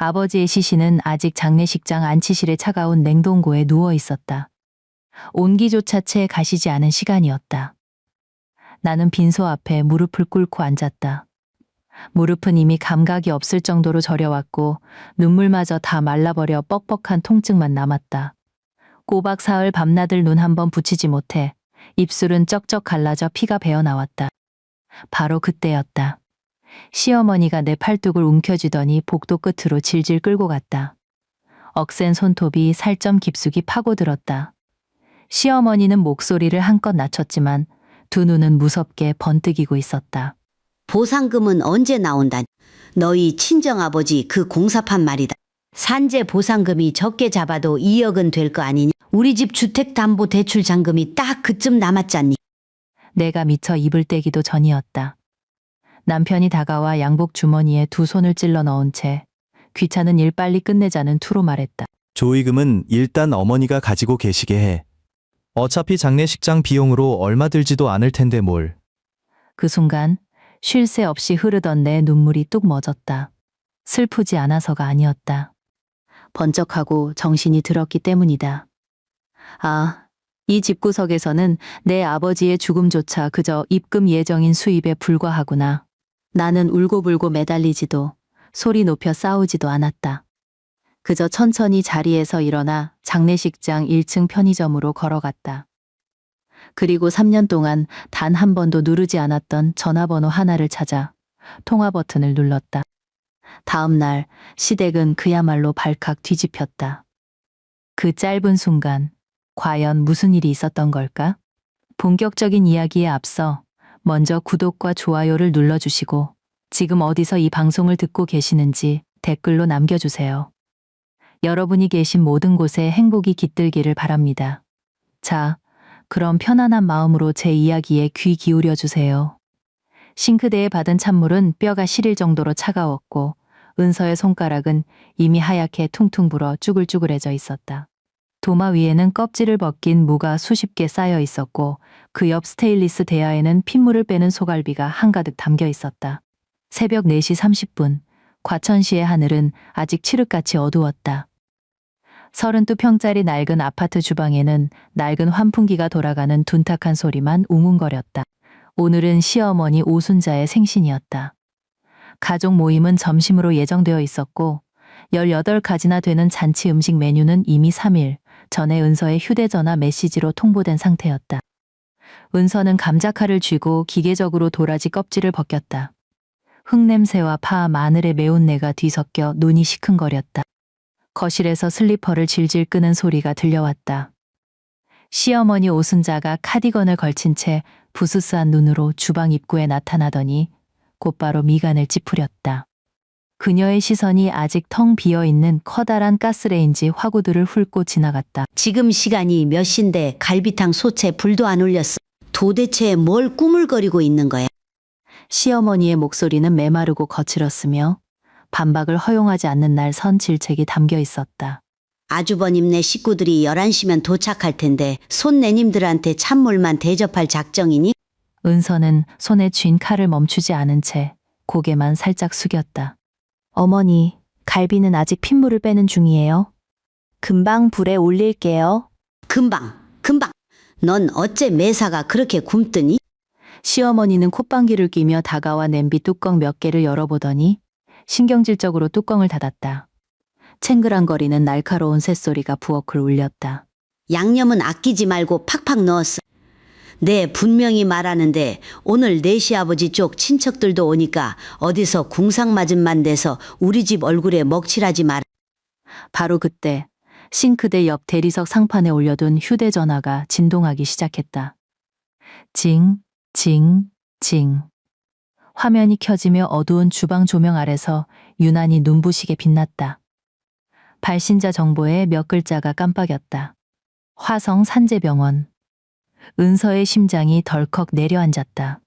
아버지의 시신은 아직 장례식장 안치실의 차가운 냉동고에 누워 있었다. 온기조차 채 가시지 않은 시간이었다. 나는 빈소 앞에 무릎을 꿇고 앉았다. 무릎은 이미 감각이 없을 정도로 저려왔고 눈물마저 다 말라버려 뻑뻑한 통증만 남았다. 꼬박 사흘 밤낮을 눈 한 번 붙이지 못해 입술은 쩍쩍 갈라져 피가 배어나왔다. 바로 그때였다. 시어머니가 내 팔뚝을 움켜쥐더니 복도 끝으로 질질 끌고 갔다. 억센 손톱이 살점 깊숙이 파고들었다. 시어머니는 목소리를 한껏 낮췄지만 두 눈은 무섭게 번뜩이고 있었다. 보상금은 언제 나온다? 너희 친정아버지 그 공사판 말이다. 산재 보상금이 적게 잡아도 2억은 될 거 아니냐? 우리 집 주택담보대출 잔금이 딱 그쯤 남았잖니. 내가 미처 입을 떼기도 전이었다. 남편이 다가와 양복 주머니에 두 손을 찔러 넣은 채 귀찮은 일 빨리 끝내자는 투로 말했다. 조의금은 일단 어머니가 가지고 계시게 해. 어차피 장례식장 비용으로 얼마 들지도 않을 텐데 뭘. 그 순간 쉴 새 없이 흐르던 내 눈물이 뚝 멎었다. 슬프지 않아서가 아니었다. 번쩍하고 정신이 들었기 때문이다. 아, 이 집구석에서는 내 아버지의 죽음조차 그저 입금 예정인 수입에 불과하구나. 나는 울고불고 매달리지도 소리 높여 싸우지도 않았다. 그저 천천히 자리에서 일어나 장례식장 1층 편의점으로 걸어갔다. 그리고 3년 동안 단 한 번도 누르지 않았던 전화번호 하나를 찾아 통화 버튼을 눌렀다. 다음 날 시댁은 그야말로 발칵 뒤집혔다. 그 짧은 순간 과연 무슨 일이 있었던 걸까? 본격적인 이야기에 앞서 먼저 구독과 좋아요를 눌러주시고 지금 어디서 이 방송을 듣고 계시는지 댓글로 남겨주세요. 여러분이 계신 모든 곳에 행복이 깃들기를 바랍니다. 자, 그럼 편안한 마음으로 제 이야기에 귀 기울여 주세요. 싱크대에 받은 찬물은 뼈가 시릴 정도로 차가웠고 은서의 손가락은 이미 하얗게 퉁퉁 불어 쭈글쭈글해져 있었다. 도마 위에는 껍질을 벗긴 무가 수십 개 쌓여 있었고 그 옆 스테인리스 대야에는 핏물을 빼는 소갈비가 한가득 담겨 있었다. 새벽 4시 30분, 과천시의 하늘은 아직 칠흑같이 어두웠다. 32평짜리 낡은 아파트 주방에는 낡은 환풍기가 돌아가는 둔탁한 소리만 웅웅거렸다. 오늘은 시어머니 오순자의 생신이었다. 가족 모임은 점심으로 예정되어 있었고 18가지나 되는 잔치 음식 메뉴는 이미 3일 전에 은서의 휴대전화 메시지로 통보된 상태였다. 은서는 감자칼을 쥐고 기계적으로 도라지 껍질을 벗겼다. 흙냄새와 파, 마늘의 매운내가 뒤섞여 눈이 시큰거렸다. 거실에서 슬리퍼를 질질 끄는 소리가 들려왔다. 시어머니 오순자가 카디건을 걸친 채 부스스한 눈으로 주방 입구에 나타나더니 곧바로 미간을 찌푸렸다. 그녀의 시선이 아직 텅 비어있는 커다란 가스레인지 화구들을 훑고 지나갔다. 지금 시간이 몇 시인데 갈비탕 소채 불도 안 올렸어. 도대체 뭘 꾸물거리고 있는 거야? 시어머니의 목소리는 메마르고 거칠었으며 반박을 허용하지 않는 날 선 질책이 담겨 있었다. 아주버님네 식구들이 11시면 도착할 텐데 손내님들한테 찬물만 대접할 작정이니? 은서는 손에 쥔 칼을 멈추지 않은 채 고개만 살짝 숙였다. 어머니, 갈비는 아직 핏물을 빼는 중이에요. 금방 불에 올릴게요. 금방. 넌 어째 매사가 그렇게 굼뜨니? 시어머니는 콧방귀를 뀌며 다가와 냄비 뚜껑 몇 개를 열어보더니 신경질적으로 뚜껑을 닫았다. 챙그랑거리는 날카로운 쇳소리가 부엌을 울렸다. 양념은 아끼지 말고 팍팍 넣었어. 네, 분명히 말하는데 오늘 내 시아버지 쪽 친척들도 오니까 어디서 궁상맞음만 돼서 우리 집 얼굴에 먹칠하지 마라. 바로 그때 싱크대 옆 대리석 상판에 올려둔 휴대전화가 진동하기 시작했다. 징, 징, 징. 화면이 켜지며 어두운 주방 조명 아래서 유난히 눈부시게 빛났다. 발신자 정보에 몇 글자가 깜빡였다. 화성 산재병원. 은서의 심장이 덜컥 내려앉았다.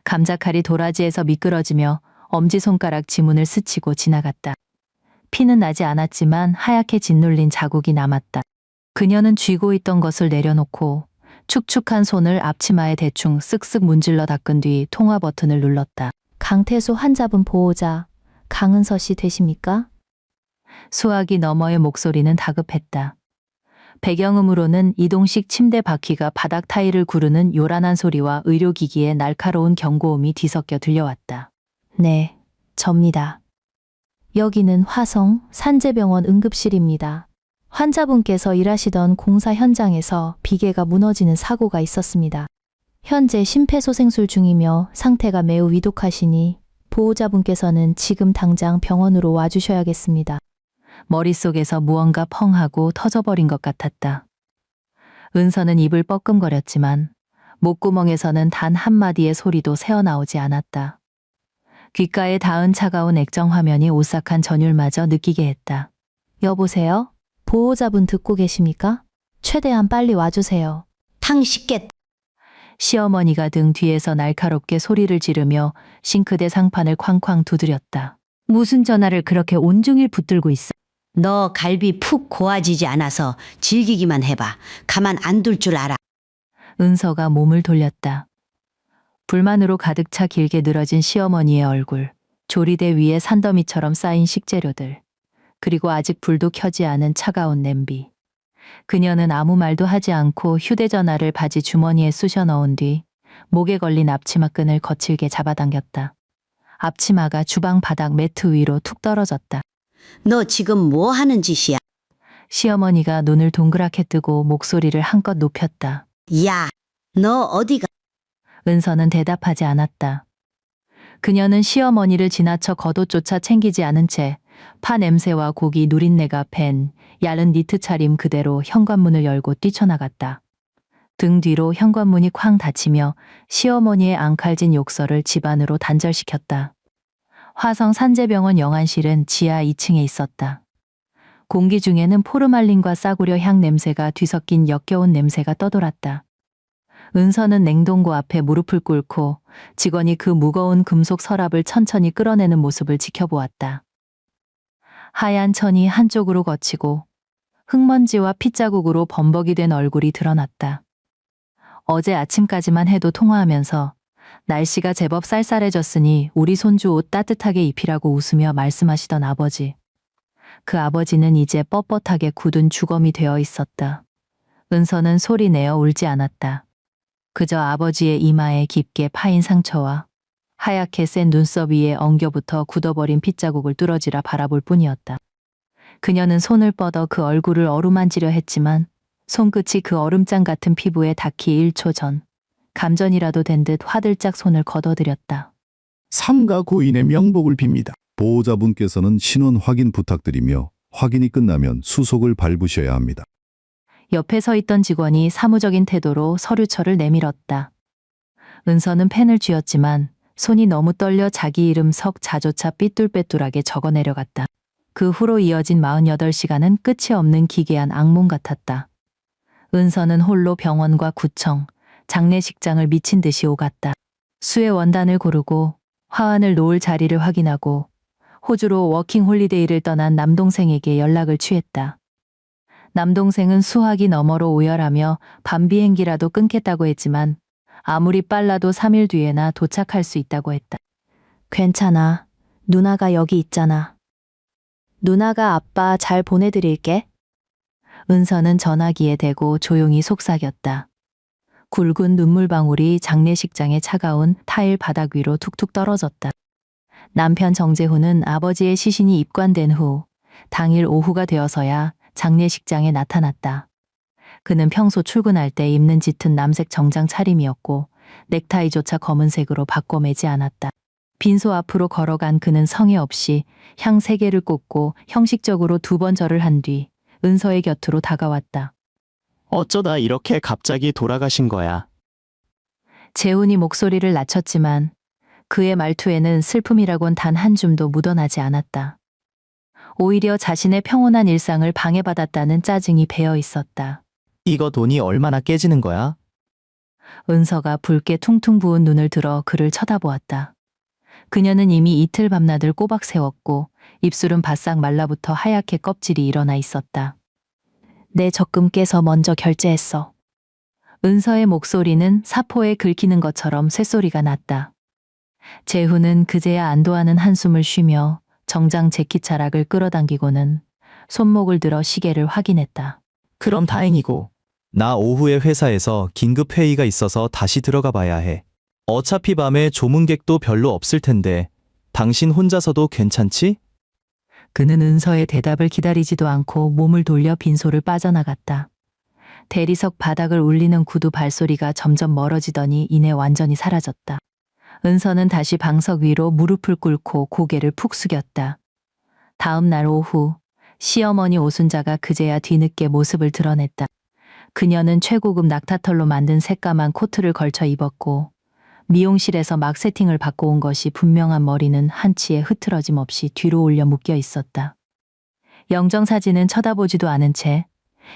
감자칼이 도라지에서 미끄러지며 엄지손가락 지문을 스치고 지나갔다. 피는 나지 않았지만 하얗게 짓눌린 자국이 남았다. 그녀는 쥐고 있던 것을 내려놓고 축축한 손을 앞치마에 대충 쓱쓱 문질러 닦은 뒤 통화 버튼을 눌렀다. 강태수 환자분 보호자 강은서 씨 되십니까? 수화기 너머의 목소리는 다급했다. 배경음으로는 이동식 침대 바퀴가 바닥 타일을 구르는 요란한 소리와 의료기기의 날카로운 경고음이 뒤섞여 들려왔다. 네, 접니다. 여기는 화성 산재병원 응급실입니다. 환자분께서 일하시던 공사 현장에서 비계가 무너지는 사고가 있었습니다. 현재 심폐소생술 중이며 상태가 매우 위독하시니 보호자분께서는 지금 당장 병원으로 와주셔야겠습니다. 머릿속에서 무언가 펑하고 터져버린 것 같았다. 은서는 입을 뻐끔거렸지만 목구멍에서는 단 한마디의 소리도 새어나오지 않았다. 귓가에 닿은 차가운 액정 화면이 오싹한 전율마저 느끼게 했다. 여보세요? 보호자분 듣고 계십니까? 최대한 빨리 와주세요. 탕 씻겠다. 시어머니가 등 뒤에서 날카롭게 소리를 지르며 싱크대 상판을 쾅쾅 두드렸다. 무슨 전화를 그렇게 온종일 붙들고 있어? 너 갈비 푹 고아지지 않아서 질기기만 해봐. 가만 안 둘 줄 알아. 은서가 몸을 돌렸다. 불만으로 가득 차 길게 늘어진 시어머니의 얼굴, 조리대 위에 산더미처럼 쌓인 식재료들, 그리고 아직 불도 켜지 않은 차가운 냄비. 그녀는 아무 말도 하지 않고 휴대전화를 바지 주머니에 쑤셔 넣은 뒤 목에 걸린 앞치마 끈을 거칠게 잡아당겼다. 앞치마가 주방 바닥 매트 위로 툭 떨어졌다. 너 지금 뭐 하는 짓이야? 시어머니가 눈을 동그랗게 뜨고 목소리를 한껏 높였다. 야, 너 어디가? 은서는 대답하지 않았다. 그녀는 시어머니를 지나쳐 겉옷조차 챙기지 않은 채 파 냄새와 고기 누린내가 팬 야른 니트 차림 그대로 현관문을 열고 뛰쳐나갔다. 등 뒤로 현관문이 쾅 닫히며 시어머니의 앙칼진 욕설을 집 안으로 단절시켰다. 화성 산재병원 영안실은 지하 2층에 있었다. 공기 중에는 포르말린과 싸구려 향 냄새가 뒤섞인 역겨운 냄새가 떠돌았다. 은서는 냉동고 앞에 무릎을 꿇고 직원이 그 무거운 금속 서랍을 천천히 끌어내는 모습을 지켜보았다. 하얀 천이 한쪽으로 거치고 흙먼지와 핏자국으로 범벅이 된 얼굴이 드러났다. 어제 아침까지만 해도 통화하면서 날씨가 제법 쌀쌀해졌으니 우리 손주 옷 따뜻하게 입히라고 웃으며 말씀하시던 아버지. 그 아버지는 이제 뻣뻣하게 굳은 주검이 되어 있었다. 은서는 소리 내어 울지 않았다. 그저 아버지의 이마에 깊게 파인 상처와 하얗게 센 눈썹 위에 엉겨붙어 굳어버린 핏자국을 뚫어지라 바라볼 뿐이었다. 그녀는 손을 뻗어 그 얼굴을 어루만지려 했지만 손끝이 그 얼음장 같은 피부에 닿기 1초 전 감전이라도 된 듯 화들짝 손을 걷어들였다. 삼가 고인의 명복을 빕니다. 보호자분께서는 신원 확인 부탁드리며 확인이 끝나면 수속을 밟으셔야 합니다. 옆에 서 있던 직원이 사무적인 태도로 서류철을 내밀었다. 은서는 펜을 쥐었지만 손이 너무 떨려 자기 이름 석자조차 삐뚤빼뚤하게 적어내려갔다. 그 후로 이어진 48시간은 끝이 없는 기괴한 악몽 같았다. 은서는 홀로 병원과 구청, 장례식장을 미친 듯이 오갔다. 수의 원단을 고르고 화환을 놓을 자리를 확인하고 호주로 워킹 홀리데이를 떠난 남동생에게 연락을 취했다. 남동생은 수화기 너머로 오열하며 밤 비행기라도 끊겠다고 했지만 아무리 빨라도 3일 뒤에나 도착할 수 있다고 했다. 괜찮아. 누나가 여기 있잖아. 누나가 아빠 잘 보내드릴게. 은서는 전화기에 대고 조용히 속삭였다. 굵은 눈물방울이 장례식장의 차가운 타일 바닥 위로 툭툭 떨어졌다. 남편 정재훈은 아버지의 시신이 입관된 후 당일 오후가 되어서야 장례식장에 나타났다. 그는 평소 출근할 때 입는 짙은 남색 정장 차림이었고 넥타이조차 검은색으로 바꿔 매지 않았다. 빈소 앞으로 걸어간 그는 성의 없이 향 3개를 꽂고 형식적으로 2번 절을 한 뒤 은서의 곁으로 다가왔다. 어쩌다 이렇게 갑자기 돌아가신 거야? 재훈이 목소리를 낮췄지만 그의 말투에는 슬픔이라곤 단 한 줌도 묻어나지 않았다. 오히려 자신의 평온한 일상을 방해받았다는 짜증이 배어 있었다. 이거 돈이 얼마나 깨지는 거야? 은서가 붉게 퉁퉁 부은 눈을 들어 그를 쳐다보았다. 그녀는 이미 이틀 밤낮을 꼬박 세웠고 입술은 바싹 말라붙어 하얗게 껍질이 일어나 있었다. 내 적금 깨서 먼저 결제했어. 은서의 목소리는 사포에 긁히는 것처럼 쇳소리가 났다. 재훈은 그제야 안도하는 한숨을 쉬며 정장 재킷 자락을 끌어당기고는 손목을 들어 시계를 확인했다. 그럼 다행이고. 나 오후에 회사에서 긴급 회의가 있어서 다시 들어가 봐야 해. 어차피 밤에 조문객도 별로 없을 텐데 당신 혼자서도 괜찮지? 그는 은서의 대답을 기다리지도 않고 몸을 돌려 빈소를 빠져나갔다. 대리석 바닥을 울리는 구두 발소리가 점점 멀어지더니 이내 완전히 사라졌다. 은서는 다시 방석 위로 무릎을 꿇고 고개를 푹 숙였다. 다음 날 오후, 시어머니 오순자가 그제야 뒤늦게 모습을 드러냈다. 그녀는 최고급 낙타털로 만든 새까만 코트를 걸쳐 입었고 미용실에서 막 세팅을 받고 온 것이 분명한 머리는 한치의 흐트러짐 없이 뒤로 올려 묶여 있었다. 영정사진은 쳐다보지도 않은 채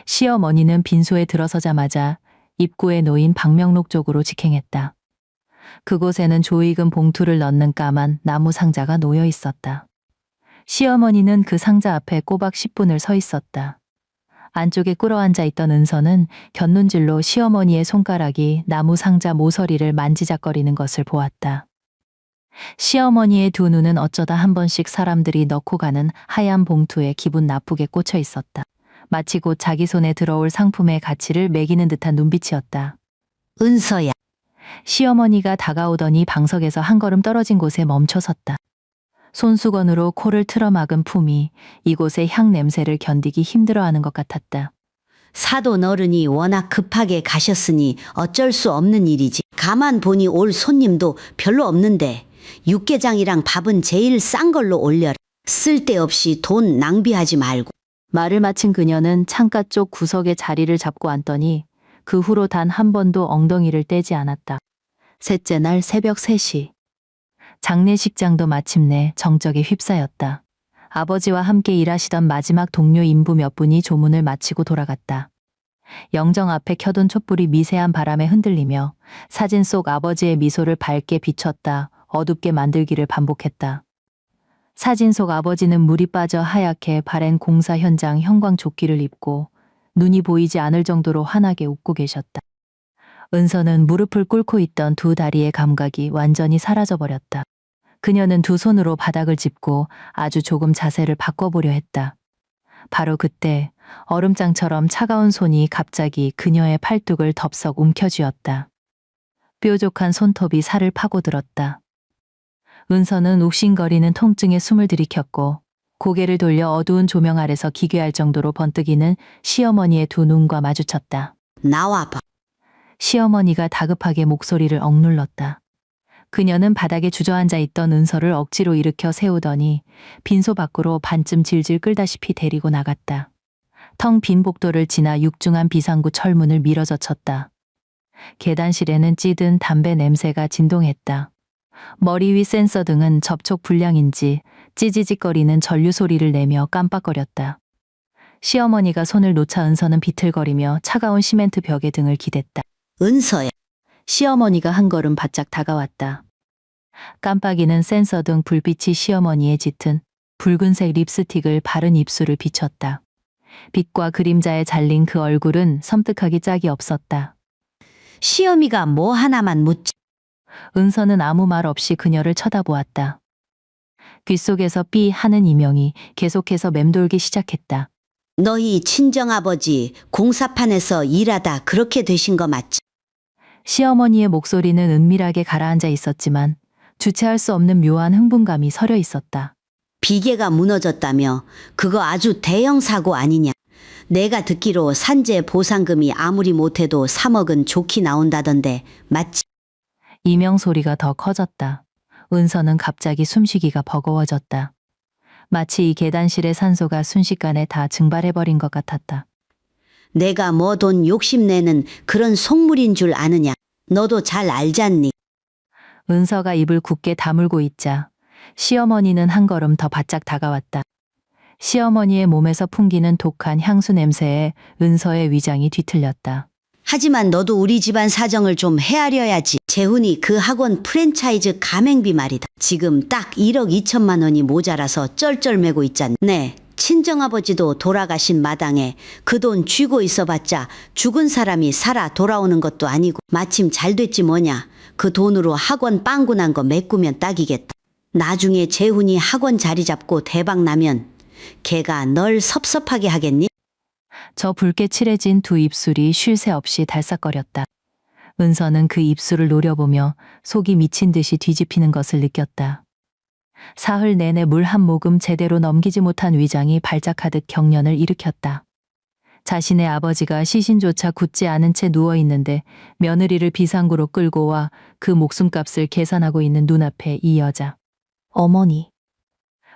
시어머니는 빈소에 들어서자마자 입구에 놓인 방명록 쪽으로 직행했다. 그곳에는 조익은 봉투를 넣는 까만 나무 상자가 놓여 있었다. 시어머니는 그 상자 앞에 꼬박 10분을 서 있었다. 안쪽에 꿇어앉아 있던 은서는 곁눈질로 시어머니의 손가락이 나무 상자 모서리를 만지작거리는 것을 보았다. 시어머니의 두 눈은 어쩌다 한 번씩 사람들이 넣고 가는 하얀 봉투에 기분 나쁘게 꽂혀 있었다. 마치 곧 자기 손에 들어올 상품의 가치를 매기는 듯한 눈빛이었다. 은서야. 시어머니가 다가오더니 방석에서 한 걸음 떨어진 곳에 멈춰섰다. 손수건으로 코를 틀어막은 품이 이곳의 향 냄새를 견디기 힘들어하는 것 같았다. 사돈 어른이 워낙 급하게 가셨으니 어쩔 수 없는 일이지. 가만 보니 올 손님도 별로 없는데 육개장이랑 밥은 제일 싼 걸로 올려라. 쓸데없이 돈 낭비하지 말고. 말을 마친 그녀는 창가 쪽 구석에 자리를 잡고 앉더니 그 후로 단 한 번도 엉덩이를 떼지 않았다. 셋째 날 새벽 3시. 장례식장도 마침내 정적에 휩싸였다. 아버지와 함께 일하시던 마지막 동료 인부 몇 분이 조문을 마치고 돌아갔다. 영정 앞에 켜둔 촛불이 미세한 바람에 흔들리며 사진 속 아버지의 미소를 밝게 비췄다 어둡게 만들기를 반복했다. 사진 속 아버지는 물이 빠져 하얗게 바랜 공사 현장 형광조끼를 입고 눈이 보이지 않을 정도로 환하게 웃고 계셨다. 은서는 무릎을 꿇고 있던 두 다리의 감각이 완전히 사라져버렸다. 그녀는 두 손으로 바닥을 짚고 아주 조금 자세를 바꿔보려 했다. 바로 그때 얼음장처럼 차가운 손이 갑자기 그녀의 팔뚝을 덥석 움켜쥐었다. 뾰족한 손톱이 살을 파고들었다. 은서는 욱신거리는 통증에 숨을 들이켰고 고개를 돌려 어두운 조명 아래서 기괴할 정도로 번뜩이는 시어머니의 두 눈과 마주쳤다. 나와봐. 시어머니가 다급하게 목소리를 억눌렀다. 그녀는 바닥에 주저앉아 있던 은서를 억지로 일으켜 세우더니 빈소 밖으로 반쯤 질질 끌다시피 데리고 나갔다. 텅 빈 복도를 지나 육중한 비상구 철문을 밀어젖혔다. 계단실에는 찌든 담배 냄새가 진동했다. 머리 위 센서 등은 접촉 불량인지 찌지직거리는 전류 소리를 내며 깜빡거렸다. 시어머니가 손을 놓자 은서는 비틀거리며 차가운 시멘트 벽에 등을 기댔다. 은서야. 시어머니가 한 걸음 바짝 다가왔다. 깜빡이는 센서 등 불빛이 시어머니의 짙은 붉은색 립스틱을 바른 입술을 비췄다. 빛과 그림자에 잘린 그 얼굴은 섬뜩하기 짝이 없었다. 시어미가 뭐 하나만 묻지. 은서는 아무 말 없이 그녀를 쳐다보았다. 귓속에서 삐 하는 이명이 계속해서 맴돌기 시작했다. 너희 친정아버지 공사판에서 일하다 그렇게 되신 거 맞지? 시어머니의 목소리는 은밀하게 가라앉아 있었지만 주체할 수 없는 묘한 흥분감이 서려 있었다. 비계가 무너졌다며. 그거 아주 대형 사고 아니냐. 내가 듣기로 산재 보상금이 아무리 못해도 3억은 좋게 나온다던데 맞지? 이명 소리가 더 커졌다. 은서는 갑자기 숨쉬기가 버거워졌다. 마치 이 계단실의 산소가 순식간에 다 증발해버린 것 같았다. 내가 뭐 돈 욕심내는 그런 속물인 줄 아느냐. 너도 잘 알잖니. 은서가 입을 굳게 다물고 있자 시어머니는 한 걸음 더 바짝 다가왔다. 시어머니의 몸에서 풍기는 독한 향수 냄새에 은서의 위장이 뒤틀렸다. 하지만 너도 우리 집안 사정을 좀 헤아려야지. 재훈이 그 학원 프랜차이즈 가맹비 말이다. 지금 딱 1억 2천만 원이 모자라서 쩔쩔매고 있잖니. 네, 친정아버지도 돌아가신 마당에 그 돈 쥐고 있어봤자 죽은 사람이 살아 돌아오는 것도 아니고 마침 잘 됐지 뭐냐. 그 돈으로 학원 빵꾸 난 거 메꾸면 딱이겠다. 나중에 재훈이 학원 자리 잡고 대박 나면 걔가 널 섭섭하게 하겠니? 저 붉게 칠해진 두 입술이 쉴 새 없이 달싹거렸다. 은서는 그 입술을 노려보며 속이 미친 듯이 뒤집히는 것을 느꼈다. 사흘 내내 물 한 모금 제대로 넘기지 못한 위장이 발작하듯 경련을 일으켰다. 자신의 아버지가 시신조차 굳지 않은 채 누워있는데 며느리를 비상구로 끌고 와 그 목숨값을 계산하고 있는 눈앞에 이 여자. 어머니.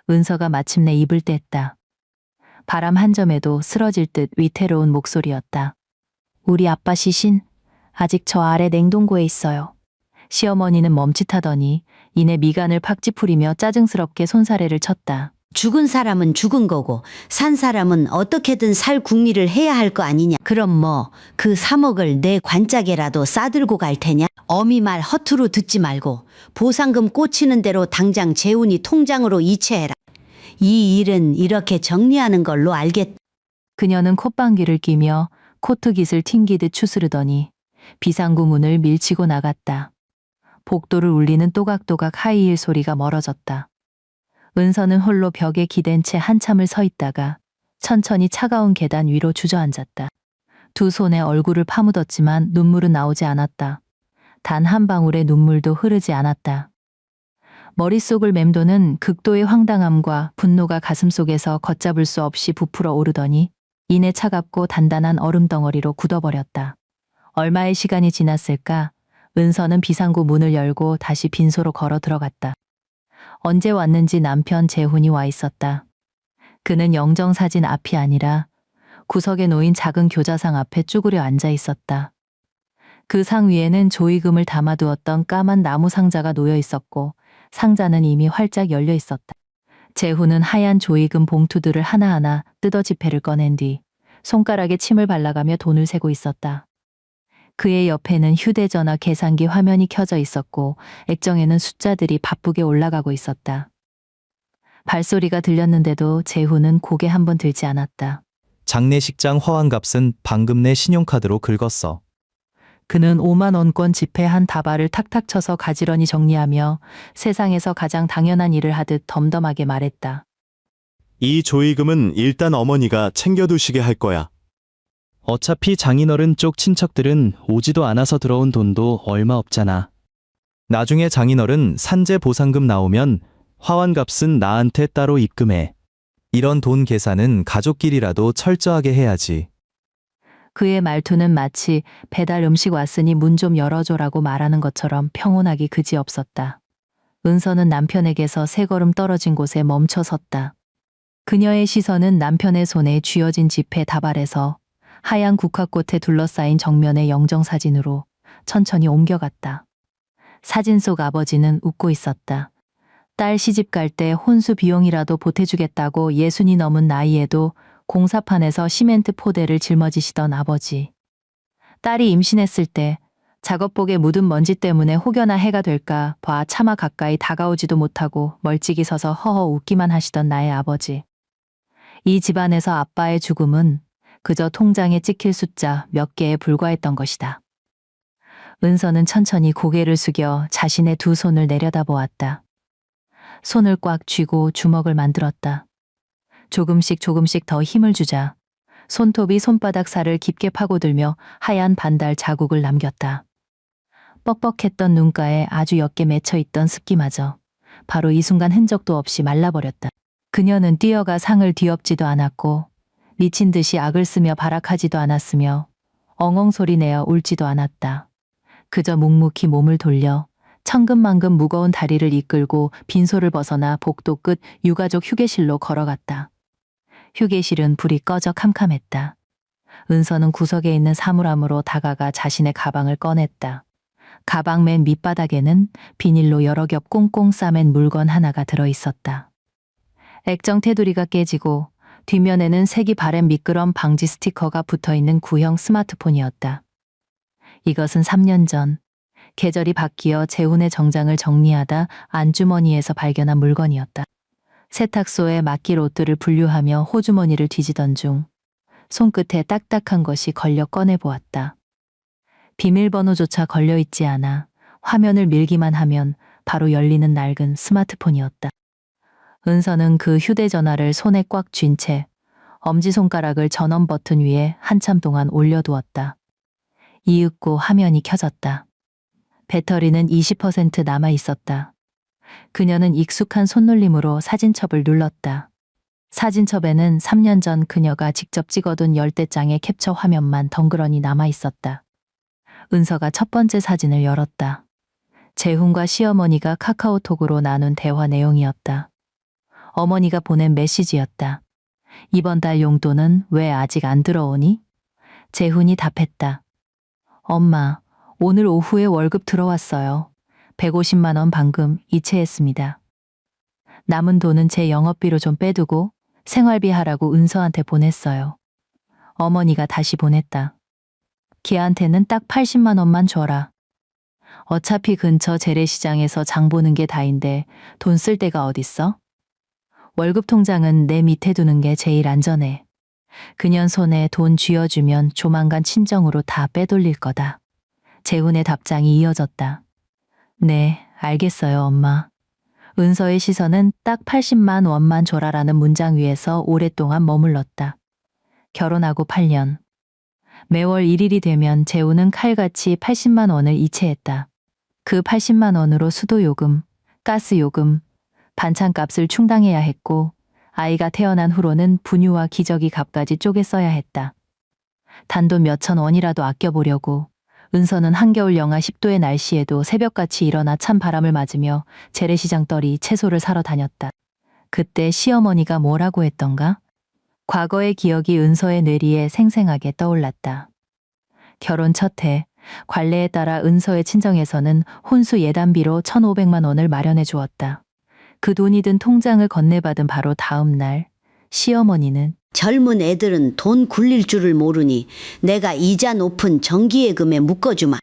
은서가 마침내 입을 뗐다. 바람 한 점에도 쓰러질 듯 위태로운 목소리였다. 우리 아빠 시신 아직 저 아래 냉동고에 있어요. 시어머니는 멈칫하더니 이내 미간을 팍 찌푸리며 짜증스럽게 손사래를 쳤다. 죽은 사람은 죽은 거고 산 사람은 어떻게든 살 궁리를 해야 할 거 아니냐. 그럼 뭐 그 3억을 내 관짝에라도 싸들고 갈 테냐. 어미 말 허투루 듣지 말고 보상금 꽂히는 대로 당장 재훈이 통장으로 이체해라. 이 일은 이렇게 정리하는 걸로 알겠다. 그녀는 콧방귀를 끼며 코트깃을 튕기듯 추스르더니 비상구 문을 밀치고 나갔다. 복도를 울리는 또각또각 하이힐 소리가 멀어졌다. 은서는 홀로 벽에 기댄 채 한참을 서 있다가 천천히 차가운 계단 위로 주저앉았다. 두 손에 얼굴을 파묻었지만 눈물은 나오지 않았다. 단 한 방울의 눈물도 흐르지 않았다. 머릿속을 맴도는 극도의 황당함과 분노가 가슴속에서 걷잡을 수 없이 부풀어 오르더니 이내 차갑고 단단한 얼음 덩어리로 굳어버렸다. 얼마의 시간이 지났을까? 은서는 비상구 문을 열고 다시 빈소로 걸어 들어갔다. 언제 왔는지 남편 재훈이 와 있었다. 그는 영정사진 앞이 아니라 구석에 놓인 작은 교자상 앞에 쭈그려 앉아 있었다. 그 상 위에는 조의금을 담아두었던 까만 나무 상자가 놓여 있었고 상자는 이미 활짝 열려 있었다. 재훈은 하얀 조의금 봉투들을 하나하나 뜯어 지폐를 꺼낸 뒤 손가락에 침을 발라가며 돈을 세고 있었다. 그의 옆에는 휴대전화 계산기 화면이 켜져 있었고 액정에는 숫자들이 바쁘게 올라가고 있었다. 발소리가 들렸는데도 재훈은 고개 한번 들지 않았다. 장례식장 화환값은 방금 내 신용카드로 긁었어. 그는 5만 원권 지폐 한 다발을 탁탁 쳐서 가지런히 정리하며 세상에서 가장 당연한 일을 하듯 덤덤하게 말했다. 이 조의금은 일단 어머니가 챙겨두시게 할 거야. 어차피 장인어른 쪽 친척들은 오지도 않아서 들어온 돈도 얼마 없잖아. 나중에 장인어른 산재 보상금 나오면 화환값은 나한테 따로 입금해. 이런 돈 계산은 가족끼리라도 철저하게 해야지. 그의 말투는 마치 배달 음식 왔으니 문 좀 열어줘라고 말하는 것처럼 평온하기 그지없었다. 은서는 남편에게서 세 걸음 떨어진 곳에 멈춰 섰다. 그녀의 시선은 남편의 손에 쥐어진 지폐 다발에서 하얀 국화꽃에 둘러싸인 정면의 영정사진으로 천천히 옮겨갔다. 사진 속 아버지는 웃고 있었다. 딸 시집 갈 때 혼수 비용이라도 보태주겠다고 60이 넘은 나이에도 공사판에서 시멘트 포대를 짊어지시던 아버지. 딸이 임신했을 때 작업복에 묻은 먼지 때문에 혹여나 해가 될까 봐 차마 가까이 다가오지도 못하고 멀찍이 서서 허허 웃기만 하시던 나의 아버지. 이 집안에서 아빠의 죽음은 그저 통장에 찍힐 숫자 몇 개에 불과했던 것이다. 은서는 천천히 고개를 숙여 자신의 두 손을 내려다보았다. 손을 꽉 쥐고 주먹을 만들었다. 조금씩 더 힘을 주자 손톱이 손바닥 살을 깊게 파고들며 하얀 반달 자국을 남겼다. 뻑뻑했던 눈가에 아주 옅게 맺혀있던 습기마저 바로 이 순간 흔적도 없이 말라버렸다. 그녀는 뛰어가 상을 뒤엎지도 않았고 미친 듯이 악을 쓰며 발악하지도 않았으며 엉엉 소리내어 울지도 않았다. 그저 묵묵히 몸을 돌려 천근만근 무거운 다리를 이끌고 빈소를 벗어나 복도 끝 유가족 휴게실로 걸어갔다. 휴게실은 불이 꺼져 캄캄했다. 은서는 구석에 있는 사물함으로 다가가 자신의 가방을 꺼냈다. 가방 맨 밑바닥에는 비닐로 여러 겹 꽁꽁 싸맨 물건 하나가 들어있었다. 액정 테두리가 깨지고 뒷면에는 색이 바랜 미끄럼 방지 스티커가 붙어있는 구형 스마트폰이었다. 이것은 3년 전 계절이 바뀌어 재훈의 정장을 정리하다 안주머니에서 발견한 물건이었다. 세탁소에 맡길 옷들을 분류하며 호주머니를 뒤지던 중 손끝에 딱딱한 것이 걸려 꺼내보았다. 비밀번호조차 걸려있지 않아 화면을 밀기만 하면 바로 열리는 낡은 스마트폰이었다. 은서는 그 휴대전화를 손에 꽉 쥔 채 엄지손가락을 전원 버튼 위에 한참 동안 올려두었다. 이윽고 화면이 켜졌다. 배터리는 20% 남아 있었다. 그녀는 익숙한 손놀림으로 사진첩을 눌렀다. 사진첩에는 3년 전 그녀가 직접 찍어둔 열대장의 캡처 화면만 덩그러니 남아 있었다. 은서가 첫 번째 사진을 열었다. 재훈과 시어머니가 카카오톡으로 나눈 대화 내용이었다. 어머니가 보낸 메시지였다. 이번 달 용돈은 왜 아직 안 들어오니? 재훈이 답했다. 엄마, 오늘 오후에 월급 들어왔어요. 150만 원 방금 이체했습니다. 남은 돈은 제 영업비로 좀 빼두고 생활비 하라고 은서한테 보냈어요. 어머니가 다시 보냈다. 걔한테는 딱 80만 원만 줘라. 어차피 근처 재래시장에서 장 보는 게 다인데 돈 쓸 데가 어딨어? 월급 통장은 내 밑에 두는 게 제일 안전해. 그년 손에 돈 쥐어주면 조만간 친정으로 다 빼돌릴 거다. 재훈의 답장이 이어졌다. 네, 알겠어요, 엄마. 은서의 시선은 딱 80만 원만 줘라라는 문장 위에서 오랫동안 머물렀다. 결혼하고 8년. 매월 1일이 되면 재훈은 칼같이 80만 원을 이체했다. 그 80만 원으로 수도요금, 가스요금, 반찬값을 충당해야 했고 아이가 태어난 후로는 분유와 기저귀 값까지 쪼개 써야 했다. 단돈 몇천 원이라도 아껴보려고 은서는 한겨울 영하 10도의 날씨에도 새벽같이 일어나 찬 바람을 맞으며 재래시장 떨이 채소를 사러 다녔다. 그때 시어머니가 뭐라고 했던가? 과거의 기억이 은서의 뇌리에 생생하게 떠올랐다. 결혼 첫 해, 관례에 따라 은서의 친정에서는 혼수 예단비로 1,500만 원을 마련해 주었다. 그 돈이 든 통장을 건네받은 바로 다음 날, 시어머니는 젊은 애들은 돈 굴릴 줄을 모르니 내가 이자 높은 정기예금에 묶어주마.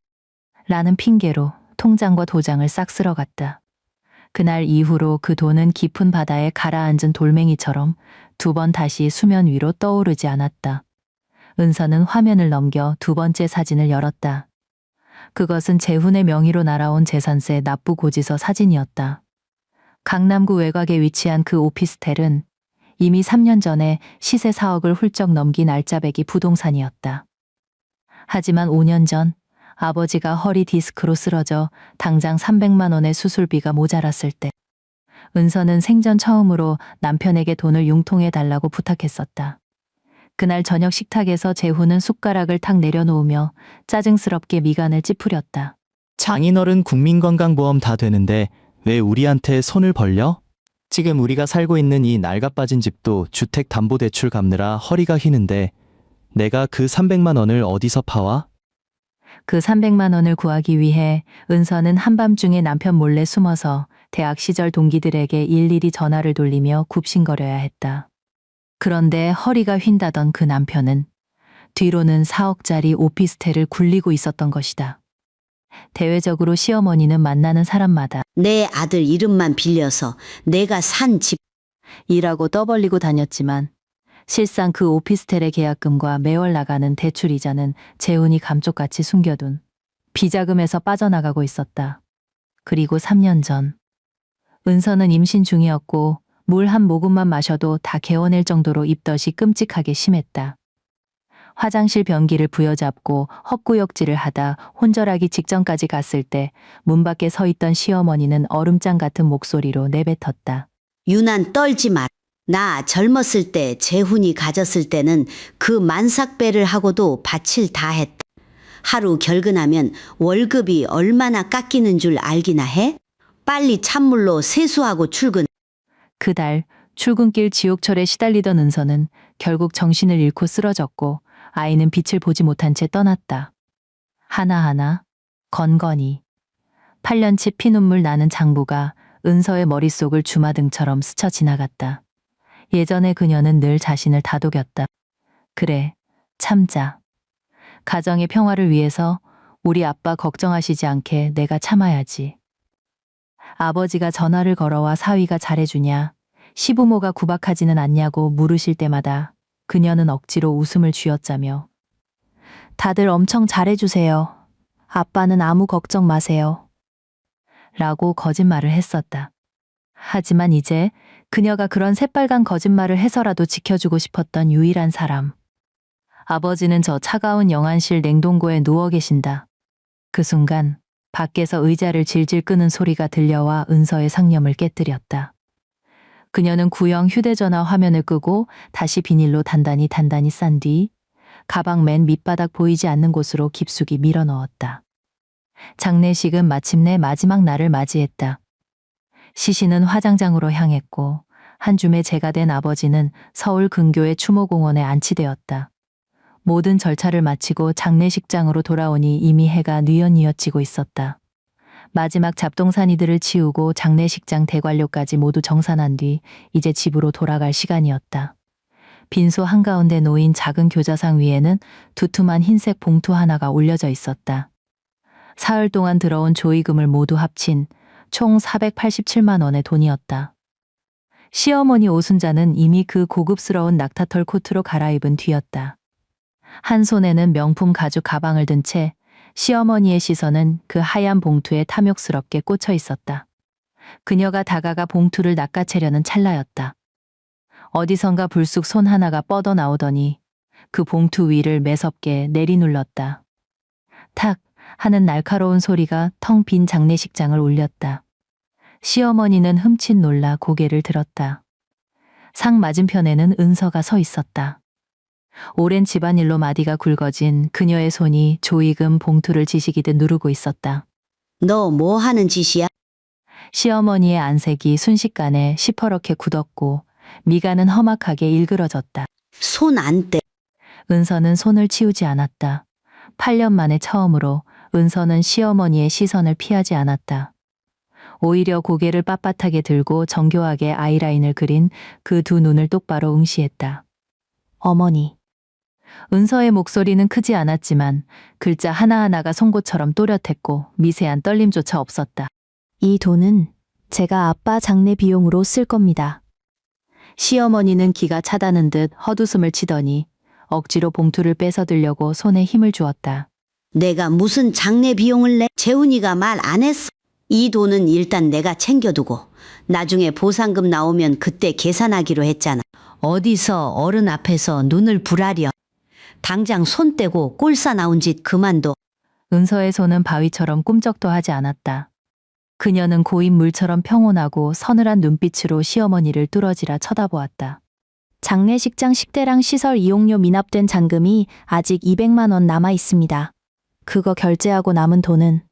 라는 핑계로 통장과 도장을 싹 쓸어갔다. 그날 이후로 그 돈은 깊은 바다에 가라앉은 돌멩이처럼 두 번 다시 수면 위로 떠오르지 않았다. 은서는 화면을 넘겨 두 번째 사진을 열었다. 그것은 재훈의 명의로 날아온 재산세 납부고지서 사진이었다. 강남구 외곽에 위치한 그 오피스텔은 이미 3년 전에 시세 4억을 훌쩍 넘긴 알짜배기 부동산이었다. 하지만 5년 전 아버지가 허리 디스크로 쓰러져 당장 300만 원의 수술비가 모자랐을 때 은서는 생전 처음으로 남편에게 돈을 융통해 달라고 부탁했었다. 그날 저녁 식탁에서 재훈은 숟가락을 탁 내려놓으며 짜증스럽게 미간을 찌푸렸다. 장인어른 국민건강보험 다 되는데 왜 우리한테 손을 벌려? 지금 우리가 살고 있는 이 낡아빠진 집도 주택담보대출 갚느라 허리가 휘는데 내가 그 300만 원을 어디서 파와? 그 300만 원을 구하기 위해 은서는 한밤중에 남편 몰래 숨어서 대학 시절 동기들에게 일일이 전화를 돌리며 굽신거려야 했다. 그런데 허리가 휜다던 그 남편은 뒤로는 4억짜리 오피스텔을 굴리고 있었던 것이다. 대외적으로 시어머니는 만나는 사람마다 내 아들 이름만 빌려서 내가 산 이라고 떠벌리고 다녔지만 실상 그 오피스텔의 계약금과 매월 나가는 대출 이자는 재훈이 감쪽같이 숨겨둔 비자금에서 빠져나가고 있었다. 그리고 3년 전 은서는 임신 중이었고 물 한 모금만 마셔도 다 개워낼 정도로 입덧이 끔찍하게 심했다. 화장실 변기를 부여잡고 헛구역질을 하다 혼절하기 직전까지 갔을 때 문 밖에 서 있던 시어머니는 얼음장 같은 목소리로 내뱉었다. 유난 떨지 마. 나 젊었을 때 재훈이 가졌을 때는 그 만삭배를 하고도 밭을 다 했다. 하루 결근하면 월급이 얼마나 깎이는 줄 알기나 해? 빨리 찬물로 세수하고 출근. 그달 출근길 지옥철에 시달리던 은서는 결국 정신을 잃고 쓰러졌고 아이는 빛을 보지 못한 채 떠났다. 하나하나 건건이 8년치 피눈물 나는 장부가 은서의 머릿속을 주마등처럼 스쳐 지나갔다. 예전에 그녀는 늘 자신을 다독였다. 그래, 참자. 가정의 평화를 위해서 우리 아빠 걱정하시지 않게 내가 참아야지. 아버지가 전화를 걸어와 사위가 잘해주냐, 시부모가 구박하지는 않냐고 물으실 때마다 그녀는 억지로 웃음을 쥐었자며 다들 엄청 잘해주세요. 아빠는 아무 걱정 마세요. 라고 거짓말을 했었다. 하지만 이제 그녀가 그런 새빨간 거짓말을 해서라도 지켜주고 싶었던 유일한 사람. 아버지는 저 차가운 영안실 냉동고에 누워 계신다. 그 순간 밖에서 의자를 질질 끄는 소리가 들려와 은서의 상념을 깨뜨렸다. 그녀는 구형 휴대전화 화면을 끄고 다시 비닐로 단단히 싼 뒤 가방 맨 밑바닥 보이지 않는 곳으로 깊숙이 밀어 넣었다. 장례식은 마침내 마지막 날을 맞이했다. 시신은 화장장으로 향했고 한 줌의 재가 된 아버지는 서울 근교의 추모공원에 안치되었다. 모든 절차를 마치고 장례식장으로 돌아오니 이미 해가 뉘엿뉘엿지고 있었다. 마지막 잡동사니들을 치우고 장례식장 대관료까지 모두 정산한 뒤 이제 집으로 돌아갈 시간이었다. 빈소 한가운데 놓인 작은 교자상 위에는 두툼한 흰색 봉투 하나가 올려져 있었다. 사흘 동안 들어온 조의금을 모두 합친 총 487만 원의 돈이었다. 시어머니 오순자는 이미 그 고급스러운 낙타털 코트로 갈아입은 뒤였다. 한 손에는 명품 가죽 가방을 든 채 시어머니의 시선은 그 하얀 봉투에 탐욕스럽게 꽂혀 있었다. 그녀가 다가가 봉투를 낚아채려는 찰나였다. 어디선가 불쑥 손 하나가 뻗어 나오더니 그 봉투 위를 매섭게 내리눌렀다. 탁 하는 날카로운 소리가 텅 빈 장례식장을 울렸다. 시어머니는 흠칫 놀라 고개를 들었다. 상 맞은편에는 은서가 서 있었다. 오랜 집안일로 마디가 굵어진 그녀의 손이 조의금 봉투를 지시기듯 누르고 있었다. 너 뭐 하는 짓이야? 시어머니의 안색이 순식간에 시퍼렇게 굳었고 미간은 험악하게 일그러졌다. 손 안 떼. 은서는 손을 치우지 않았다. 8년 만에 처음으로 은서는 시어머니의 시선을 피하지 않았다. 오히려 고개를 빳빳하게 들고 정교하게 아이라인을 그린 그 두 눈을 똑바로 응시했다. 어머니. 은서의 목소리는 크지 않았지만 글자 하나하나가 송곳처럼 또렷했고 미세한 떨림조차 없었다. 이 돈은 제가 아빠 장례 비용으로 쓸 겁니다. 시어머니는 기가 차다는 듯 헛웃음을 치더니 억지로 봉투를 뺏어들려고 손에 힘을 주었다. 내가 무슨 장례 비용을 내? 재훈이가 말 안 했어. 이 돈은 일단 내가 챙겨두고 나중에 보상금 나오면 그때 계산하기로 했잖아. 어디서 어른 앞에서 눈을 부라려. 당장 손 떼고 꼴싸 나온 짓 그만둬. 은서의 손은 바위처럼 꿈쩍도 하지 않았다. 그녀는 고인 물처럼 평온하고 서늘한 눈빛으로 시어머니를 뚫어지라 쳐다보았다. 장례식장 식대랑 시설 이용료 미납된 잔금이 아직 200만 원 남아 있습니다. 그거 결제하고 남은 돈은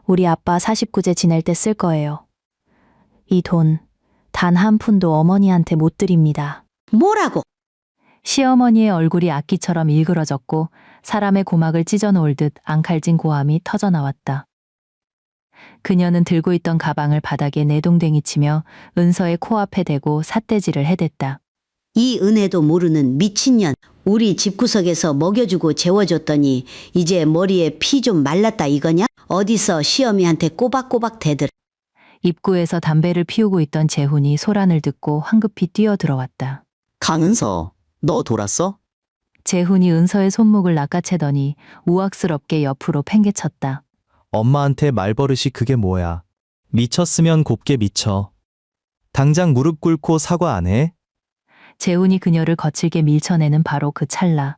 우리 아빠 49제 지낼 때 쓸 거예요. 이 돈 단 한 푼도 어머니한테 못 드립니다. 뭐라고? 시어머니의 얼굴이 악기처럼 일그러졌고 사람의 고막을 찢어놓을 듯 앙칼진 고함이 터져나왔다. 그녀는 들고 있던 가방을 바닥에 내동댕이 치며 은서의 코앞에 대고 삿대질을 해댔다. 이 은혜도 모르는 미친년. 우리 집구석에서 먹여주고 재워줬더니 이제 머리에 피 좀 말랐다 이거냐? 어디서 시어미한테 꼬박꼬박 대들. 입구에서 담배를 피우고 있던 재훈이 소란을 듣고 황급히 뛰어들어왔다. 강은서, 너 돌았어? 재훈이 은서의 손목을 낚아채더니 우악스럽게 옆으로 팽개쳤다. 엄마한테 말버릇이 그게 뭐야. 미쳤으면 곱게 미쳐. 당장 무릎 꿇고 사과 안 해? 재훈이 그녀를 거칠게 밀쳐내는 바로 그 찰나.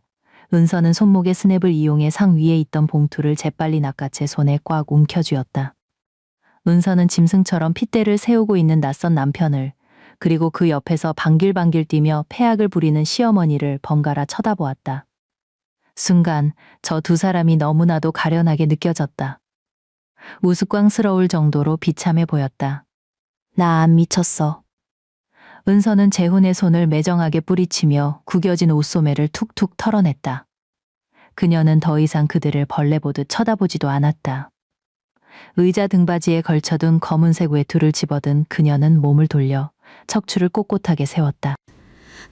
은서는 손목의 스냅을 이용해 상 위에 있던 봉투를 재빨리 낚아채 손에 꽉 움켜쥐었다. 은서는 짐승처럼 핏대를 세우고 있는 낯선 남편을 그리고 그 옆에서 방길방길 뛰며 패악을 부리는 시어머니를 번갈아 쳐다보았다. 순간 저 두 사람이 너무나도 가련하게 느껴졌다. 우스꽝스러울 정도로 비참해 보였다. 나 안 미쳤어. 은서는 재훈의 손을 매정하게 뿌리치며 구겨진 옷소매를 툭툭 털어냈다. 그녀는 더 이상 그들을 벌레 보듯 쳐다보지도 않았다. 의자 등받이에 걸쳐둔 검은색 외투를 집어든 그녀는 몸을 돌려 척추를 꼿꼿하게 세웠다.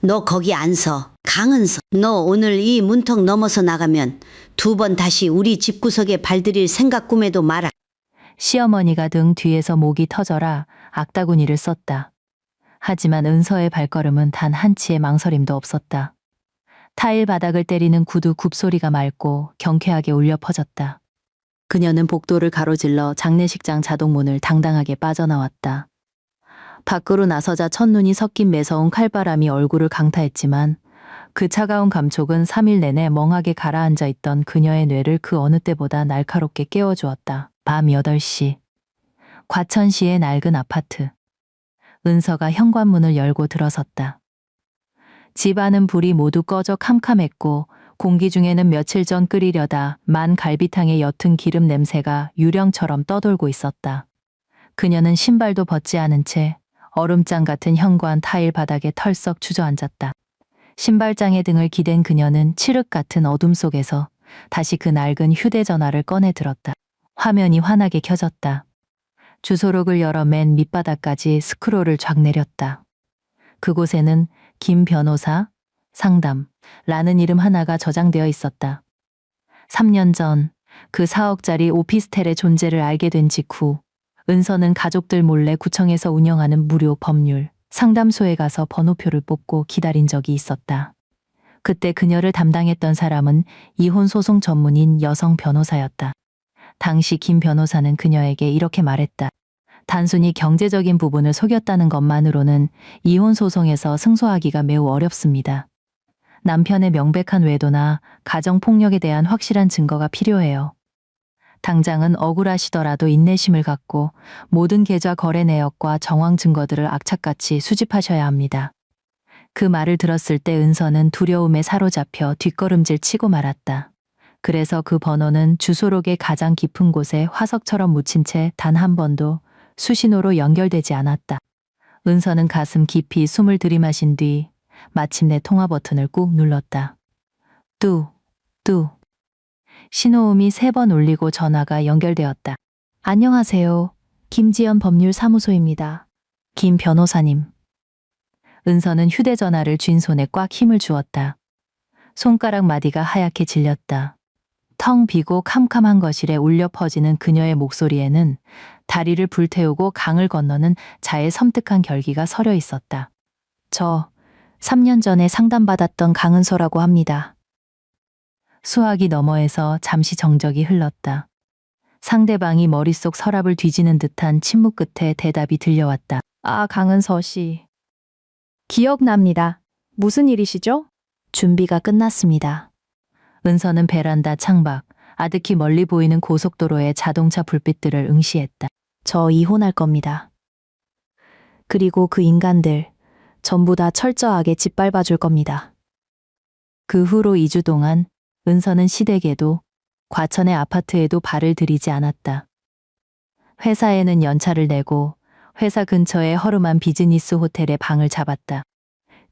너 거기 안 서. 강은서. 너 오늘 이 문턱 넘어서 나가면 두 번 다시 우리 집구석에 발들일 생각 꿈에도 마라. 시어머니가 등 뒤에서 목이 터져라 악다구니를 썼다. 하지만 은서의 발걸음은 단 한치의 망설임도 없었다. 타일 바닥을 때리는 구두 굽소리가 맑고 경쾌하게 울려 퍼졌다. 그녀는 복도를 가로질러 장례식장 자동문을 당당하게 빠져나왔다. 밖으로 나서자 첫눈이 섞인 매서운 칼바람이 얼굴을 강타했지만 그 차가운 감촉은 3일 내내 멍하게 가라앉아 있던 그녀의 뇌를 그 어느 때보다 날카롭게 깨워주었다. 밤 8시. 과천시의 낡은 아파트. 은서가 현관문을 열고 들어섰다. 집 안은 불이 모두 꺼져 캄캄했고 공기 중에는 며칠 전 끓이려다 만 갈비탕의 옅은 기름 냄새가 유령처럼 떠돌고 있었다. 그녀는 신발도 벗지 않은 채 얼음장 같은 현관 타일 바닥에 털썩 주저앉았다. 신발장에 등을 기댄 그녀는 칠흑 같은 어둠 속에서 다시 그 낡은 휴대전화를 꺼내 들었다. 화면이 환하게 켜졌다. 주소록을 열어 맨 밑바닥까지 스크롤을 쫙 내렸다. 그곳에는 김 변호사, 상담라는 이름 하나가 저장되어 있었다. 3년 전 그 4억짜리 오피스텔의 존재를 알게 된 직후 은서는 가족들 몰래 구청에서 운영하는 무료 법률 상담소에 가서 번호표를 뽑고 기다린 적이 있었다. 그때 그녀를 담당했던 사람은 이혼 소송 전문인 여성 변호사였다. 당시 김 변호사는 그녀에게 이렇게 말했다. 단순히 경제적인 부분을 속였다는 것만으로는 이혼 소송에서 승소하기가 매우 어렵습니다. 남편의 명백한 외도나 가정폭력에 대한 확실한 증거가 필요해요. 당장은 억울하시더라도 인내심을 갖고 모든 계좌 거래 내역과 정황 증거들을 악착같이 수집하셔야 합니다. 그 말을 들었을 때 은서는 두려움에 사로잡혀 뒷걸음질 치고 말았다. 그래서 그 번호는 주소록의 가장 깊은 곳에 화석처럼 묻힌 채 단 한 번도 수신호로 연결되지 않았다. 은서는 가슴 깊이 숨을 들이마신 뒤 마침내 통화 버튼을 꾹 눌렀다. 뚜. 신호음이 3번 울리고 전화가 연결되었다. 안녕하세요. 김지연 법률사무소입니다. 김 변호사님. 은서는 휴대전화를 쥔 손에 꽉 힘을 주었다. 손가락 마디가 하얗게 질렸다. 텅 비고 캄캄한 거실에 울려 퍼지는 그녀의 목소리에는 다리를 불태우고 강을 건너는 자의 섬뜩한 결기가 서려 있었다. 저 3년 전에 상담받았던 강은서라고 합니다. 수화기 너머에서 잠시 정적이 흘렀다. 상대방이 머릿속 서랍을 뒤지는 듯한 침묵 끝에 대답이 들려왔다. 아, 강은서 씨. 기억납니다. 무슨 일이시죠? 준비가 끝났습니다. 은서는 베란다 창밖, 아득히 멀리 보이는 고속도로의 자동차 불빛들을 응시했다. 저 이혼할 겁니다. 그리고 그 인간들 전부 다 철저하게 짓밟아 줄 겁니다. 그 후로 2주 동안 은서는 시댁에도 과천의 아파트에도 발을 들이지 않았다. 회사에는 연차를 내고 회사 근처의 허름한 비즈니스 호텔에 방을 잡았다.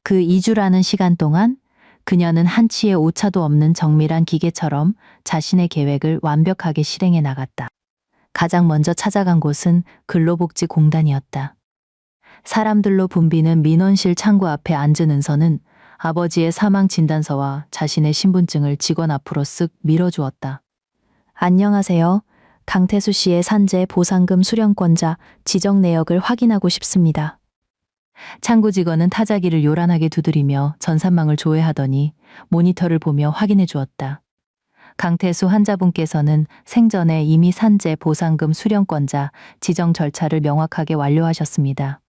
그 2주라는 시간 동안 그녀는 한치의 오차도 없는 정밀한 기계처럼 자신의 계획을 완벽하게 실행해 나갔다. 가장 먼저 찾아간 곳은 근로복지공단이었다. 사람들로 붐비는 민원실 창구 앞에 앉은 은서는 아버지의 사망 진단서와 자신의 신분증을 직원 앞으로 쓱 밀어주었다. 안녕하세요. 강태수 씨의 산재 보상금 수령권자 지정 내역을 확인하고 싶습니다. 창구 직원은 타자기를 요란하게 두드리며 전산망을 조회하더니 모니터를 보며 확인해 주었다. 강태수 환자분께서는 생전에 이미 산재 보상금 수령권자 지정 절차를 명확하게 완료하셨습니다.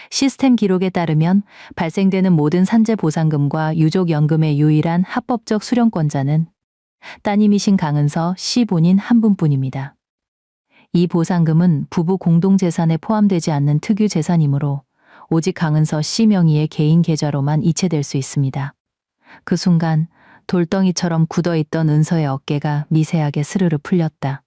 시스템 기록에 따르면 발생되는 모든 산재 보상금과 유족연금의 유일한 합법적 수령권자는 따님이신 강은서 씨 본인 한 분뿐입니다. 이 보상금은 부부 공동재산에 포함되지 않는 특유 재산이므로 오직 강은서 씨 명의의 개인 계좌로만 이체될 수 있습니다. 그 순간 돌덩이처럼 굳어있던 은서의 어깨가 미세하게 스르르 풀렸다.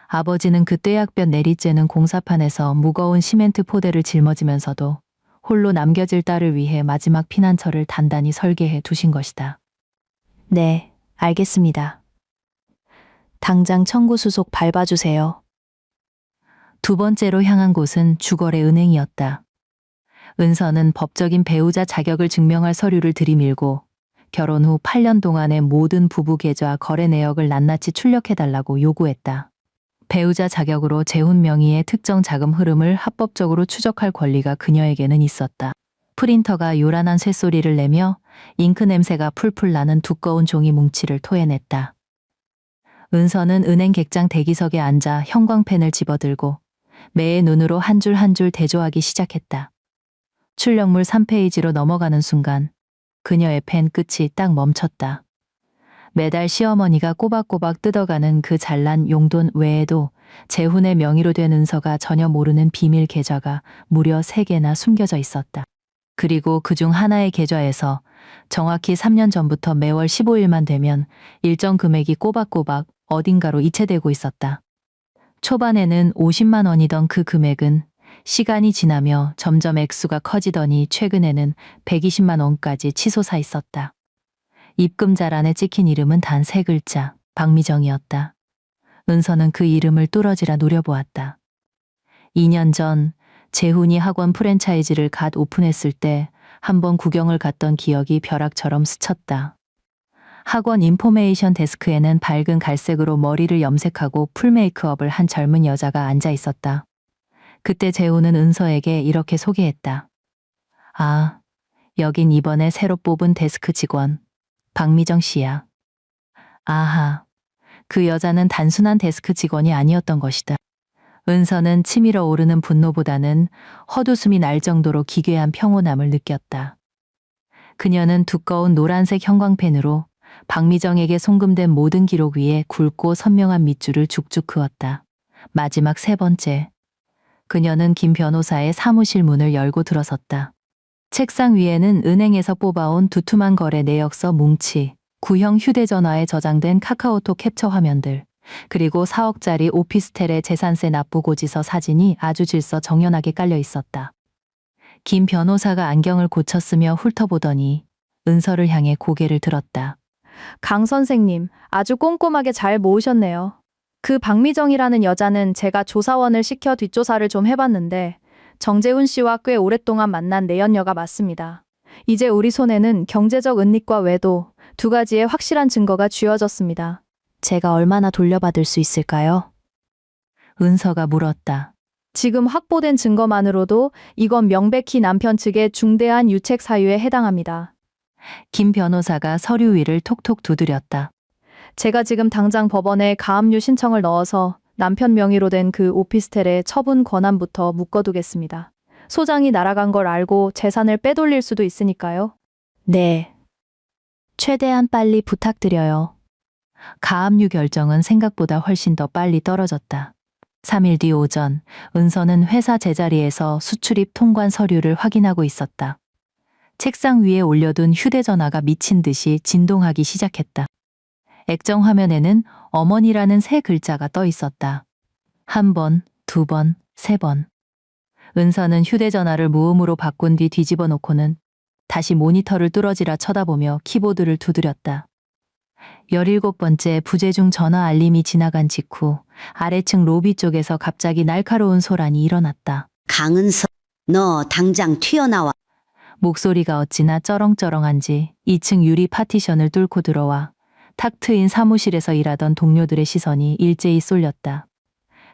아버지는 그 떼약볕 내리쬐는 공사판에서 무거운 시멘트 포대를 짊어지면서도 홀로 남겨질 딸을 위해 마지막 피난처를 단단히 설계해 두신 것이다. 네, 알겠습니다. 당장 청구 수속 밟아주세요. 두 번째로 향한 곳은 주거래 은행이었다. 은서는 법적인 배우자 자격을 증명할 서류를 들이밀고 결혼 후 8년 동안의 모든 부부 계좌 거래 내역을 낱낱이 출력해달라고 요구했다. 배우자 자격으로 재혼 명의의 특정 자금 흐름을 합법적으로 추적할 권리가 그녀에게는 있었다. 프린터가 요란한 쇳소리를 내며 잉크 냄새가 풀풀 나는 두꺼운 종이 뭉치를 토해냈다. 은서는 은행 객장 대기석에 앉아 형광펜을 집어들고 매의 눈으로 한 줄 한 줄 대조하기 시작했다. 출력물 3페이지로 넘어가는 순간 그녀의 펜 끝이 딱 멈췄다. 매달 시어머니가 꼬박꼬박 뜯어가는 그 잘난 용돈 외에도 재훈의 명의로 된 은서가 전혀 모르는 비밀 계좌가 무려 3개나 숨겨져 있었다. 그리고 그중 하나의 계좌에서 정확히 3년 전부터 매월 15일만 되면 일정 금액이 꼬박꼬박 어딘가로 이체되고 있었다. 초반에는 50만 원이던 그 금액은 시간이 지나며 점점 액수가 커지더니 최근에는 120만 원까지 치솟아 있었다. 입금자란에 찍힌 이름은 단 3글자, 박미정이었다. 은서는 그 이름을 뚫어지라 노려보았다. 2년 전 재훈이 학원 프랜차이즈를 갓 오픈했을 때 한번 구경을 갔던 기억이 벼락처럼 스쳤다. 학원 인포메이션 데스크에는 밝은 갈색으로 머리를 염색하고 풀 메이크업을 한 젊은 여자가 앉아 있었다. 그때 재훈은 은서에게 이렇게 소개했다. 아, 여긴 이번에 새로 뽑은 데스크 직원, 박미정 씨야. 아하, 그 여자는 단순한 데스크 직원이 아니었던 것이다. 은서는 치밀어 오르는 분노보다는 헛웃음이 날 정도로 기괴한 평온함을 느꼈다. 그녀는 두꺼운 노란색 형광펜으로 박미정에게 송금된 모든 기록 위에 굵고 선명한 밑줄을 쭉쭉 그었다. 마지막 3번째. 그녀는 김 변호사의 사무실 문을 열고 들어섰다. 책상 위에는 은행에서 뽑아온 두툼한 거래 내역서 뭉치, 구형 휴대전화에 저장된 카카오톡 캡처 화면들, 그리고 4억짜리 오피스텔의 재산세 납부고지서 사진이 아주 질서정연하게 깔려 있었다. 김 변호사가 안경을 고쳤으며 훑어보더니 은서를 향해 고개를 들었다. 강 선생님, 아주 꼼꼼하게 잘 모으셨네요. 그 박미정이라는 여자는 제가 조사원을 시켜 뒷조사를 좀 해봤는데 정재훈 씨와 꽤 오랫동안 만난 내연녀가 맞습니다. 이제 우리 손에는 경제적 은닉과 외도 2가지의 확실한 증거가 쥐어졌습니다. 제가 얼마나 돌려받을 수 있을까요? 은서가 물었다. 지금 확보된 증거만으로도 이건 명백히 남편 측의 중대한 유책 사유에 해당합니다. 김 변호사가 서류 위를 톡톡 두드렸다. 제가 지금 당장 법원에 가압류 신청을 넣어서 남편 명의로 된 그 오피스텔의 처분 권한부터 묶어두겠습니다. 소장이 날아간 걸 알고 재산을 빼돌릴 수도 있으니까요. 네. 최대한 빨리 부탁드려요. 가압류 결정은 생각보다 훨씬 더 빨리 떨어졌다. 3일 뒤 오전, 은서는 회사 제자리에서 수출입 통관 서류를 확인하고 있었다. 책상 위에 올려둔 휴대전화가 미친 듯이 진동하기 시작했다. 액정 화면에는 어머니라는 3글자가 떠 있었다. 1번, 2번, 3번. 은서는 휴대전화를 무음으로 바꾼 뒤 뒤집어 놓고는 다시 모니터를 뚫어지라 쳐다보며 키보드를 두드렸다. 17번째 부재중 전화 알림이 지나간 직후 아래층 로비 쪽에서 갑자기 날카로운 소란이 일어났다. 강은서, 너 당장 튀어나와. 목소리가 어찌나 쩌렁쩌렁한지 2층 유리 파티션을 뚫고 들어와 탁 트인 사무실에서 일하던 동료들의 시선이 일제히 쏠렸다.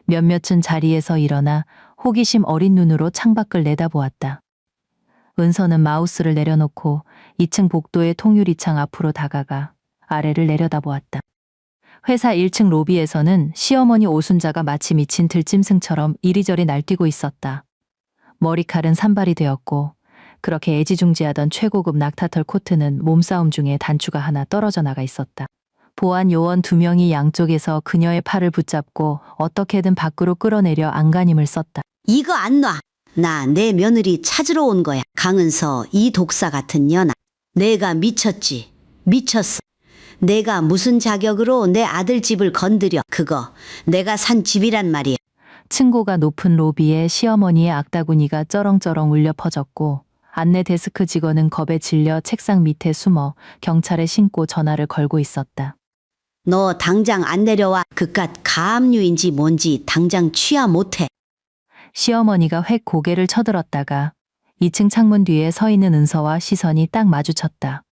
몇몇은 자리에서 일어나 호기심 어린 눈으로 창밖을 내다보았다. 은서는 마우스를 내려놓고 2층 복도의 통유리창 앞으로 다가가 아래를 내려다보았다. 회사 1층 로비에서는 시어머니 오순자가 마치 미친 들짐승처럼 이리저리 날뛰고 있었다. 머리칼은 산발이 되었고 그렇게 애지중지하던 최고급 낙타털 코트는 몸싸움 중에 단추가 하나 떨어져 나가 있었다. 보안 요원 2명이 양쪽에서 그녀의 팔을 붙잡고 어떻게든 밖으로 끌어내려 안간힘을 썼다. 이거 안 놔. 나 내 며느리 찾으러 온 거야. 강은서, 이 독사 같은 년아. 내가 미쳤지. 미쳤어. 내가 무슨 자격으로 내 아들 집을 건드려. 그거 내가 산 집이란 말이야. 층고가 높은 로비에 시어머니의 악다구니가 쩌렁쩌렁 울려 퍼졌고 안내 데스크 직원은 겁에 질려 책상 밑에 숨어 경찰에 신고 전화를 걸고 있었다. 너 당장 안 내려와. 그깟 가압류인지 뭔지 당장 취하 못해. 시어머니가 획 고개를 쳐들었다가 2층 창문 뒤에 서 있는 은서와 시선이 딱 마주쳤다.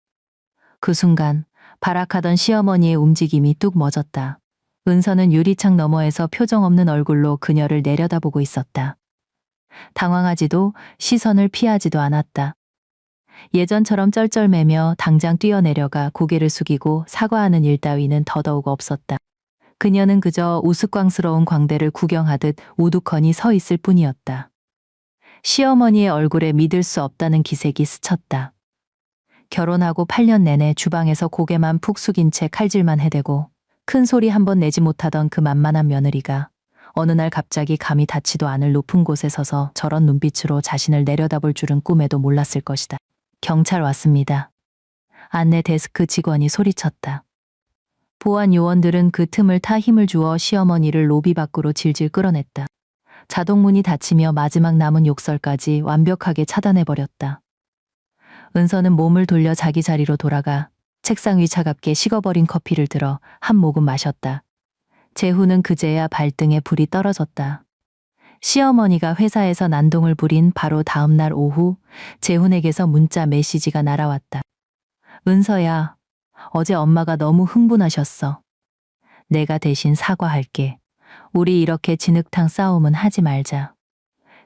그 순간 발악하던 시어머니의 움직임이 뚝 멎었다. 은서는 유리창 너머에서 표정 없는 얼굴로 그녀를 내려다보고 있었다. 당황하지도 시선을 피하지도 않았다. 예전처럼 쩔쩔매며 당장 뛰어내려가 고개를 숙이고 사과하는 일 따위는 더더욱 없었다. 그녀는 그저 우스꽝스러운 광대를 구경하듯 우두커니 서 있을 뿐이었다. 시어머니의 얼굴에 믿을 수 없다는 기색이 스쳤다. 결혼하고 8년 내내 주방에서 고개만 푹 숙인 채 칼질만 해대고 큰 소리 한 번 내지 못하던 그 만만한 며느리가 어느 날 갑자기 감히 닿지도 않을 높은 곳에 서서 저런 눈빛으로 자신을 내려다볼 줄은 꿈에도 몰랐을 것이다. 경찰 왔습니다. 안내 데스크 직원이 소리쳤다. 보안 요원들은 그 틈을 타 힘을 주어 시어머니를 로비 밖으로 질질 끌어냈다. 자동문이 닫히며 마지막 남은 욕설까지 완벽하게 차단해버렸다. 은서는 몸을 돌려 자기 자리로 돌아가 책상 위 차갑게 식어버린 커피를 들어 한 모금 마셨다. 재훈은 그제야 발등에 불이 떨어졌다. 시어머니가 회사에서 난동을 부린 바로 다음 날 오후 재훈에게서 문자 메시지가 날아왔다. 은서야, 어제 엄마가 너무 흥분하셨어. 내가 대신 사과할게. 우리 이렇게 진흙탕 싸움은 하지 말자.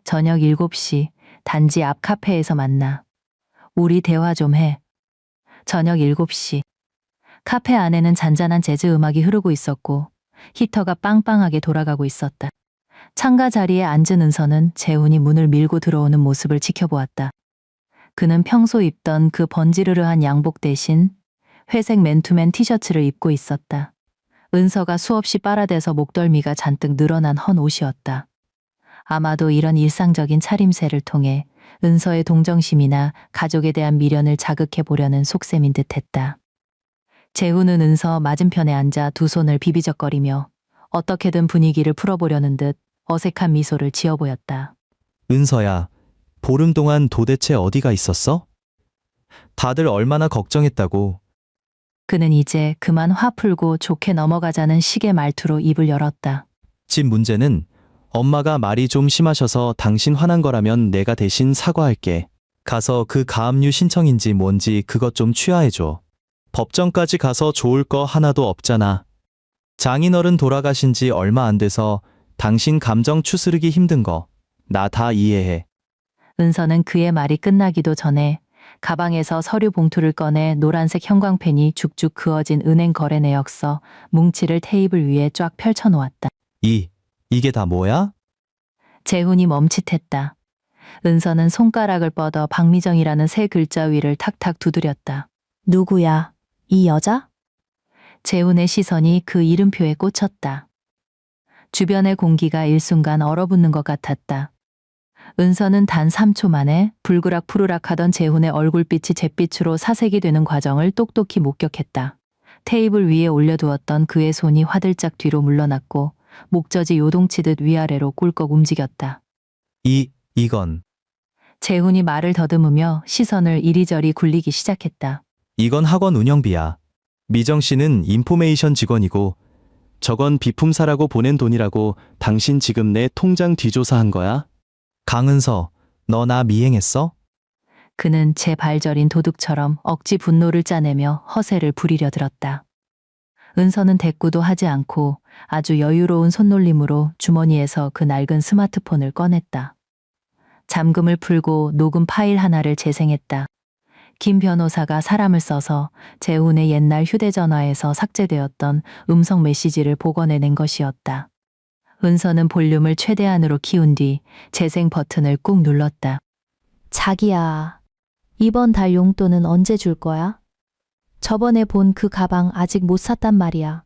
저녁 7시 단지 앞 카페에서 만나. 우리 대화 좀 해. 저녁 7시. 카페 안에는 잔잔한 재즈 음악이 흐르고 있었고 히터가 빵빵하게 돌아가고 있었다. 창가 자리에 앉은 은서는 재훈이 문을 밀고 들어오는 모습을 지켜보았다. 그는 평소 입던 그 번지르르한 양복 대신 회색 맨투맨 티셔츠를 입고 있었다. 은서가 수없이 빨아대서 목덜미가 잔뜩 늘어난 헌 옷이었다. 아마도 이런 일상적인 차림새를 통해 은서의 동정심이나 가족에 대한 미련을 자극해 보려는 속셈인 듯했다. 재훈은 은서 맞은편에 앉아 두 손을 비비적거리며 어떻게든 분위기를 풀어보려는 듯 어색한 미소를 지어 보였다. 은서야, 보름 동안 도대체 어디가 있었어? 다들 얼마나 걱정했다고. 그는 이제 그만 화 풀고 좋게 넘어가자는 식의 말투로 입을 열었다. 집 문제는 엄마가 말이 좀 심하셔서 당신 화난 거라면 내가 대신 사과할게. 가서 그 가압류 신청인지 뭔지 그것 좀 취하해줘. 법정까지 가서 좋을 거 하나도 없잖아. 장인어른 돌아가신 지 얼마 안 돼서 당신 감정 추스르기 힘든 거 나 다 이해해. 은서는 그의 말이 끝나기도 전에 가방에서 서류 봉투를 꺼내 노란색 형광펜이 죽죽 그어진 은행 거래 내역서 뭉치를 테이블 위에 쫙 펼쳐놓았다. 이게 다 뭐야? 재훈이 멈칫했다. 은서는 손가락을 뻗어 박미정이라는 세 글자 위를 탁탁 두드렸다. 누구야? 이 여자? 재훈의 시선이 그 이름표에 꽂혔다. 주변의 공기가 일순간 얼어붙는 것 같았다. 은서는 단 3초 만에 불그락 푸르락 하던 재훈의 얼굴빛이 잿빛으로 사색이 되는 과정을 똑똑히 목격했다. 테이블 위에 올려두었던 그의 손이 화들짝 뒤로 물러났고 목젖이 요동치듯 위아래로 꿀꺽 움직였다. 이건 재훈이 말을 더듬으며 시선을 이리저리 굴리기 시작했다. 이건 학원 운영비야. 미정 씨는 인포메이션 직원이고 저건 비품사라고 보낸 돈이라고 당신 지금 내 통장 뒤조사한 거야? 강은서, 너 나 미행했어? 그는 제 발저린 도둑처럼 억지 분노를 짜내며 허세를 부리려 들었다. 은서는 대꾸도 하지 않고 아주 여유로운 손놀림으로 주머니에서 그 낡은 스마트폰을 꺼냈다. 잠금을 풀고 녹음 파일 하나를 재생했다. 김 변호사가 사람을 써서 재훈의 옛날 휴대전화에서 삭제되었던 음성 메시지를 복원해낸 것이었다. 은서는 볼륨을 최대한으로 키운 뒤 재생 버튼을 꾹 눌렀다. 자기야, 이번 달 용돈은 언제 줄 거야? 저번에 본 그 가방 아직 못 샀단 말이야.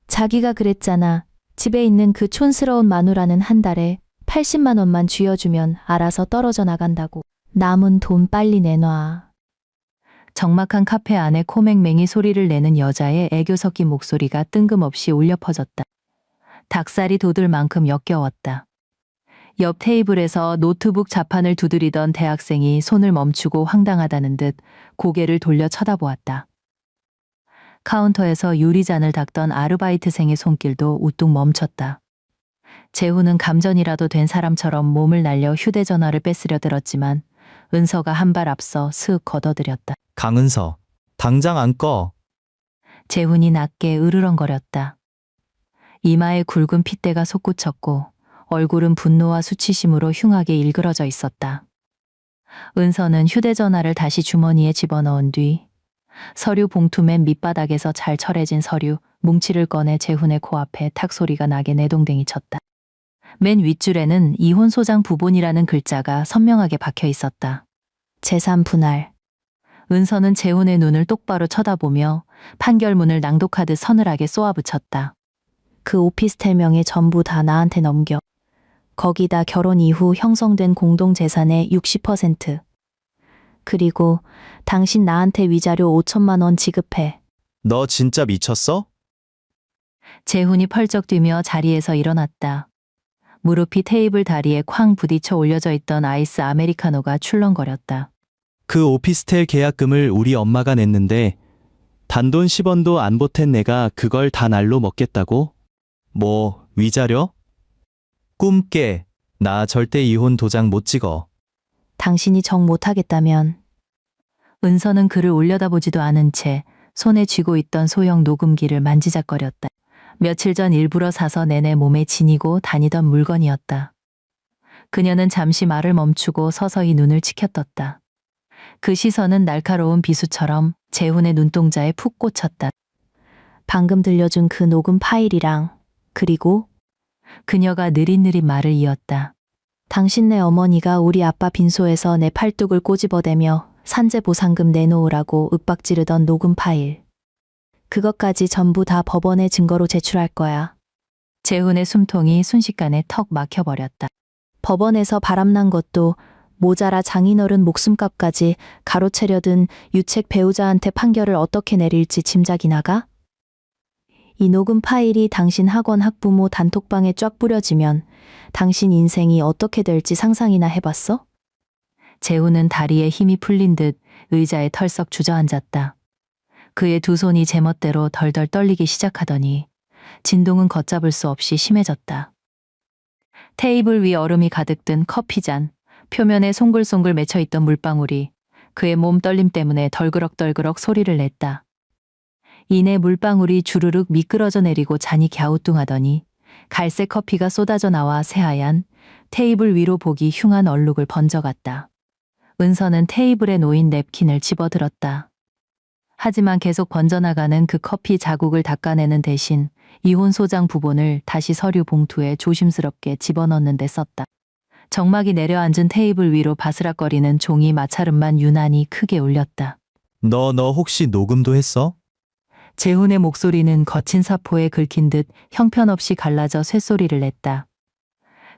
자기가 그랬잖아. 집에 있는 그 촌스러운 마누라는 한 달에 80만 원만 쥐어주면 알아서 떨어져 나간다고. 남은 돈 빨리 내놔. 적막한 카페 안에 코맹맹이 소리를 내는 여자의 애교 섞인 목소리가 뜬금없이 울려 퍼졌다. 닭살이 돋을 만큼 역겨웠다. 옆 테이블에서 노트북 자판을 두드리던 대학생이 손을 멈추고 황당하다는 듯 고개를 돌려 쳐다보았다. 카운터에서 유리잔을 닦던 아르바이트생의 손길도 우뚝 멈췄다. 재훈은 감전이라도 된 사람처럼 몸을 날려 휴대전화를 뺏으려 들었지만 은서가 한 발 앞서 슥 걷어들였다. 강은서, 당장 안 꺼. 재훈이 낮게 으르렁거렸다. 이마에 굵은 핏대가 솟구쳤고 얼굴은 분노와 수치심으로 흉하게 일그러져 있었다. 은서는 휴대전화를 다시 주머니에 집어넣은 뒤 서류 봉투 맨 밑바닥에서 잘 철해진 서류, 뭉치를 꺼내 재훈의 코앞에 탁 소리가 나게 내동댕이 쳤다. 맨 윗줄에는 이혼 소장 부본이라는 글자가 선명하게 박혀 있었다. 재산 분할. 은서는 재훈의 눈을 똑바로 쳐다보며 판결문을 낭독하듯 서늘하게 쏘아붙였다. 그 오피스텔명에 전부 다 나한테 넘겨. 거기다 결혼 이후 형성된 공동재산의 60%. 그리고 당신 나한테 위자료 5천만 원 지급해. 너 진짜 미쳤어? 재훈이 펄쩍 뛰며 자리에서 일어났다. 무릎이 테이블 다리에 쾅 부딪혀 올려져 있던 아이스 아메리카노가 출렁거렸다. 그 오피스텔 계약금을 우리 엄마가 냈는데 단돈 10원도 안 보탠 내가 그걸 다 날로 먹겠다고? 뭐 위자료? 꿈 깨. 나 절대 이혼 도장 못 찍어. 당신이 정 못하겠다면. 은서는 그를 올려다보지도 않은 채 손에 쥐고 있던 소형 녹음기를 만지작거렸다. 며칠 전 일부러 사서 내내 몸에 지니고 다니던 물건이었다. 그녀는 잠시 말을 멈추고 서서히 눈을 치켜떴다. 그 시선은 날카로운 비수처럼 재훈의 눈동자에 푹 꽂혔다. 방금 들려준 그 녹음 파일이랑 그리고 그녀가 느릿느릿 말을 이었다. 당신네 어머니가 우리 아빠 빈소에서 내 팔뚝을 꼬집어대며 산재 보상금 내놓으라고 윽박지르던 녹음 파일. 그것까지 전부 다 법원에 증거로 제출할 거야. 재훈의 숨통이 순식간에 턱 막혀버렸다. 법원에서 바람난 것도 모자라 장인어른 목숨값까지 가로채려든 유책 배우자한테 판결을 어떻게 내릴지 짐작이 나가? 이 녹음 파일이 당신 학원 학부모 단톡방에 쫙 뿌려지면 당신 인생이 어떻게 될지 상상이나 해봤어? 재훈은 다리에 힘이 풀린 듯 의자에 털썩 주저앉았다. 그의 두 손이 제멋대로 덜덜 떨리기 시작하더니 진동은 걷잡을 수 없이 심해졌다. 테이블 위 얼음이 가득 든 커피잔, 표면에 송글송글 맺혀있던 물방울이 그의 몸 떨림 때문에 덜그럭덜그럭 소리를 냈다. 이내 물방울이 주르륵 미끄러져 내리고 잔이 갸우뚱하더니 갈색 커피가 쏟아져 나와 새하얀 테이블 위로 보기 흉한 얼룩을 번져갔다. 은서는 테이블에 놓인 냅킨을 집어들었다. 하지만 계속 번져나가는 그 커피 자국을 닦아내는 대신 이혼 소장 부본을 다시 서류 봉투에 조심스럽게 집어넣는 데 썼다. 정막이 내려앉은 테이블 위로 바스락거리는 종이 마찰음만 유난히 크게 울렸다. 너 혹시 녹음도 했어? 재훈의 목소리는 거친 사포에 긁힌 듯 형편없이 갈라져 쇳소리를 냈다.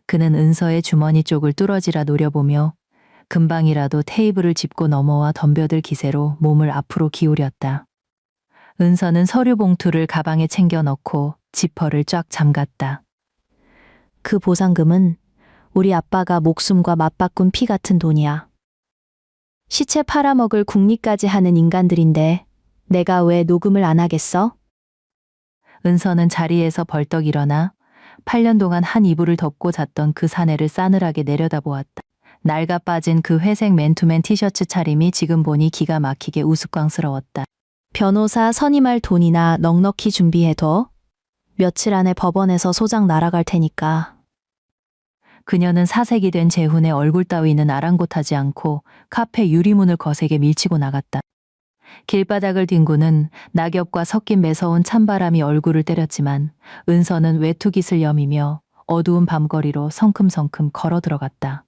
그는 은서의 주머니 쪽을 뚫어지라 노려보며 금방이라도 테이블을 짚고 넘어와 덤벼들 기세로 몸을 앞으로 기울였다. 은서는 서류 봉투를 가방에 챙겨 넣고 지퍼를 쫙 잠갔다. 그 보상금은 우리 아빠가 목숨과 맞바꾼 피 같은 돈이야. 시체 팔아먹을 궁리까지 하는 인간들인데 내가 왜 녹음을 안 하겠어? 은서는 자리에서 벌떡 일어나 8년 동안 한 이불을 덮고 잤던 그 사내를 싸늘하게 내려다보았다. 낡아 빠진 그 회색 맨투맨 티셔츠 차림이 지금 보니 기가 막히게 우스꽝스러웠다. 변호사 선임할 돈이나 넉넉히 준비해둬. 며칠 안에 법원에서 소장 날아갈 테니까. 그녀는 사색이 된 재훈의 얼굴 따위는 아랑곳하지 않고 카페 유리문을 거세게 밀치고 나갔다. 길바닥을 뒹구는 낙엽과 섞인 매서운 찬바람이 얼굴을 때렸지만 은서는 외투깃을 여미며 어두운 밤거리로 성큼성큼 걸어 들어갔다.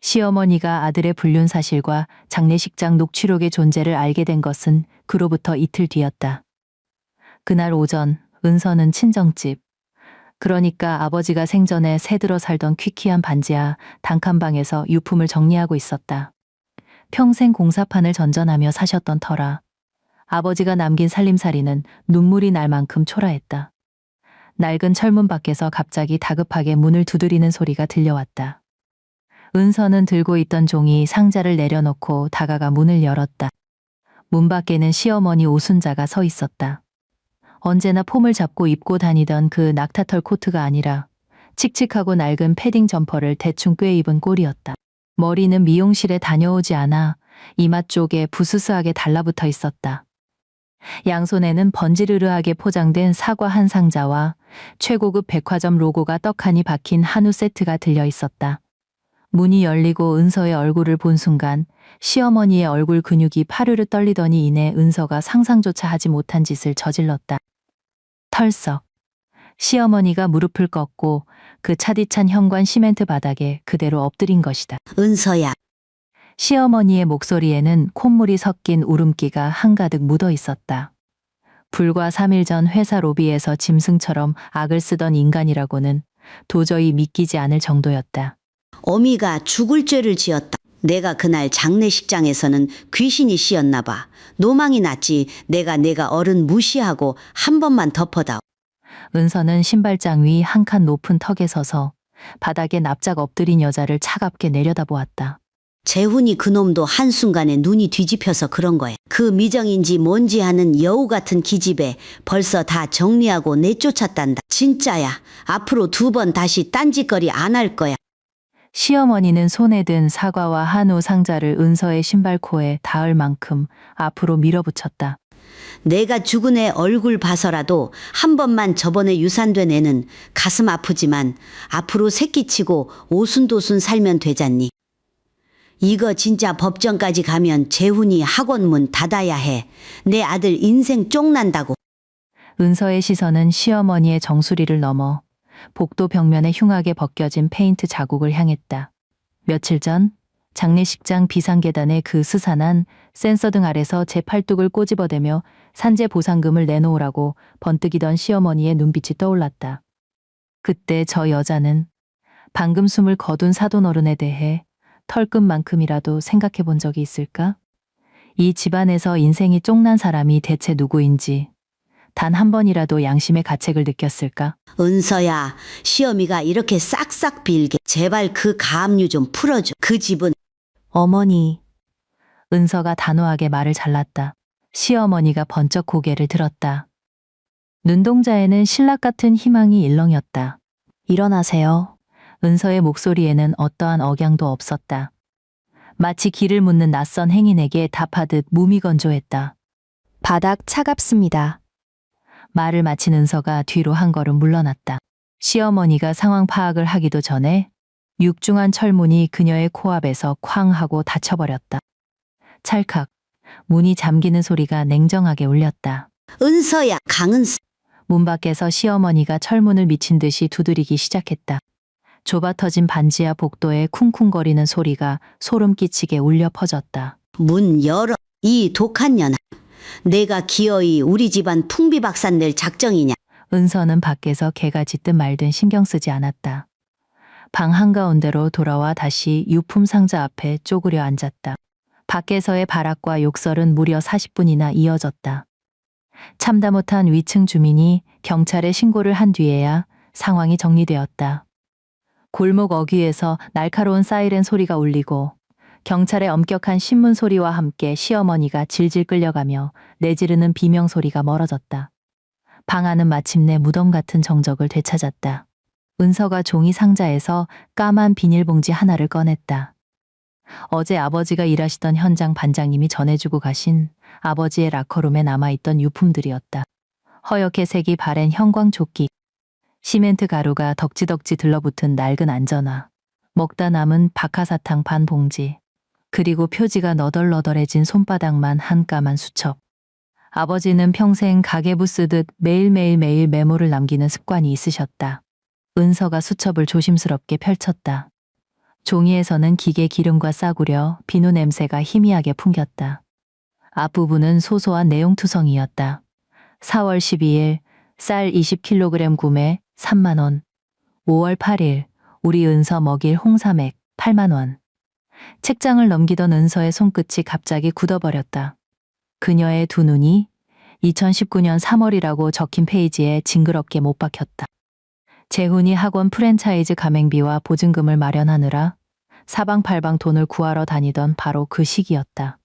시어머니가 아들의 불륜 사실과 장례식장 녹취록의 존재를 알게 된 것은 그로부터 이틀 뒤였다. 그날 오전 은서는 친정집, 그러니까 아버지가 생전에 새들어 살던 퀴퀴한 반지하 단칸방에서 유품을 정리하고 있었다. 평생 공사판을 전전하며 사셨던 터라 아버지가 남긴 살림살이는 눈물이 날 만큼 초라했다. 낡은 철문 밖에서 갑자기 다급하게 문을 두드리는 소리가 들려왔다. 은서는 들고 있던 종이 상자를 내려놓고 다가가 문을 열었다. 문 밖에는 시어머니 오순자가 서 있었다. 언제나 폼을 잡고 입고 다니던 그 낙타털 코트가 아니라 칙칙하고 낡은 패딩 점퍼를 대충 꿰입은 꼴이었다. 머리는 미용실에 다녀오지 않아 이마 쪽에 부스스하게 달라붙어 있었다. 양손에는 번지르르하게 포장된 사과 한 상자와 최고급 백화점 로고가 떡하니 박힌 한우 세트가 들려 있었다. 문이 열리고 은서의 얼굴을 본 순간 시어머니의 얼굴 근육이 파르르 떨리더니 이내 은서가 상상조차 하지 못한 짓을 저질렀다. 털썩. 시어머니가 무릎을 꺾고 그 차디찬 현관 시멘트 바닥에 그대로 엎드린 것이다. 은서야, 시어머니의 목소리에는 콧물이 섞인 울음기가 한가득 묻어 있었다. 불과 3일 전 회사 로비에서 짐승처럼 악을 쓰던 인간이라고는 도저히 믿기지 않을 정도였다. 어미가 죽을 죄를 지었다. 내가 그날 장례식장에서는 귀신이 씌었나 봐. 노망이 났지. 내가 어른 무시하고 한 번만 덮어다오. 은서는 신발장 위 한 칸 높은 턱에 서서 바닥에 납작 엎드린 여자를 차갑게 내려다보았다. 재훈이 그놈도 한순간에 눈이 뒤집혀서 그런 거야. 그 미정인지 뭔지 하는 여우 같은 기집애 벌써 다 정리하고 내쫓았단다. 진짜야. 앞으로 2번 다시 딴짓거리 안 할 거야. 시어머니는 손에 든 사과와 한우 상자를 은서의 신발코에 닿을 만큼 앞으로 밀어붙였다. 내가 죽은 애 얼굴 봐서라도 한 번만 저번에 유산된 애는 가슴 아프지만 앞으로 새끼치고 오순도순 살면 되잖니. 이거 진짜 법정까지 가면 재훈이 학원 문 닫아야 해. 내 아들 인생 쪽난다고. 은서의 시선은 시어머니의 정수리를 넘어 복도 벽면에 흉하게 벗겨진 페인트 자국을 향했다. 며칠 전 장례식장 비상계단의 그 스산한 센서등 아래서 제 팔뚝을 꼬집어대며 산재 보상금을 내놓으라고 번뜩이던 시어머니의 눈빛이 떠올랐다. 그때 저 여자는 방금 숨을 거둔 사돈어른에 대해 털끝만큼이라도 생각해 본 적이 있을까? 이 집안에서 인생이 쪽난 사람이 대체 누구인지 단 한 번이라도 양심의 가책을 느꼈을까? 은서야, 시어미가 이렇게 싹싹 빌게 제발 그 가압류 좀 풀어줘. 그 집은. 어머니. 은서가 단호하게 말을 잘랐다. 시어머니가 번쩍 고개를 들었다. 눈동자에는 신락 같은 희망이 일렁였다. 일어나세요. 은서의 목소리에는 어떠한 억양도 없었다. 마치 길을 묻는 낯선 행인에게 답하듯 무미건조했다. 바닥 차갑습니다. 말을 마친 은서가 뒤로 한 걸음 물러났다. 시어머니가 상황 파악을 하기도 전에 육중한 철문이 그녀의 코앞에서 쾅 하고 닫혀버렸다. 찰칵, 문이 잠기는 소리가 냉정하게 울렸다. 은서야, 강은서. 문 밖에서 시어머니가 철문을 미친 듯이 두드리기 시작했다. 좁아터진 반지하 복도에 쿵쿵거리는 소리가 소름 끼치게 울려 퍼졌다. 문 열어. 이 독한 년아. 내가 기어이 우리 집안 풍비박산 낼 작정이냐. 은서는 밖에서 개가 짖든 말든 신경 쓰지 않았다. 방 한가운데로 돌아와 다시 유품 상자 앞에 쪼그려 앉았다. 밖에서의 발악과 욕설은 무려 40분이나 이어졌다. 참다 못한 위층 주민이 경찰에 신고를 한 뒤에야 상황이 정리되었다. 골목 어귀에서 날카로운 사이렌 소리가 울리고 경찰의 엄격한 신문 소리와 함께 시어머니가 질질 끌려가며 내지르는 비명 소리가 멀어졌다. 방 안은 마침내 무덤 같은 정적을 되찾았다. 은서가 종이 상자에서 까만 비닐봉지 하나를 꺼냈다. 어제 아버지가 일하시던 현장 반장님이 전해주고 가신 아버지의 라커룸에 남아있던 유품들이었다. 허옇게 색이 바랜 형광조끼, 시멘트 가루가 덕지덕지 들러붙은 낡은 안전화, 먹다 남은 박하사탕 반 봉지, 그리고 표지가 너덜너덜해진 손바닥만 한 까만 수첩. 아버지는 평생 가계부 쓰듯 매일매일 메모를 남기는 습관이 있으셨다. 은서가 수첩을 조심스럽게 펼쳤다. 종이에서는 기계 기름과 싸구려, 비누 냄새가 희미하게 풍겼다. 앞부분은 소소한 내용투성이었다. 4월 12일 쌀 20kg 구매 3만 원. 5월 8일 우리 은서 먹일 홍삼액 8만 원. 책장을 넘기던 은서의 손끝이 갑자기 굳어버렸다. 그녀의 두 눈이 2019년 3월이라고 적힌 페이지에 징그럽게 못 박혔다. 재훈이 학원 프랜차이즈 가맹비와 보증금을 마련하느라 사방팔방 돈을 구하러 다니던 바로 그 시기였다.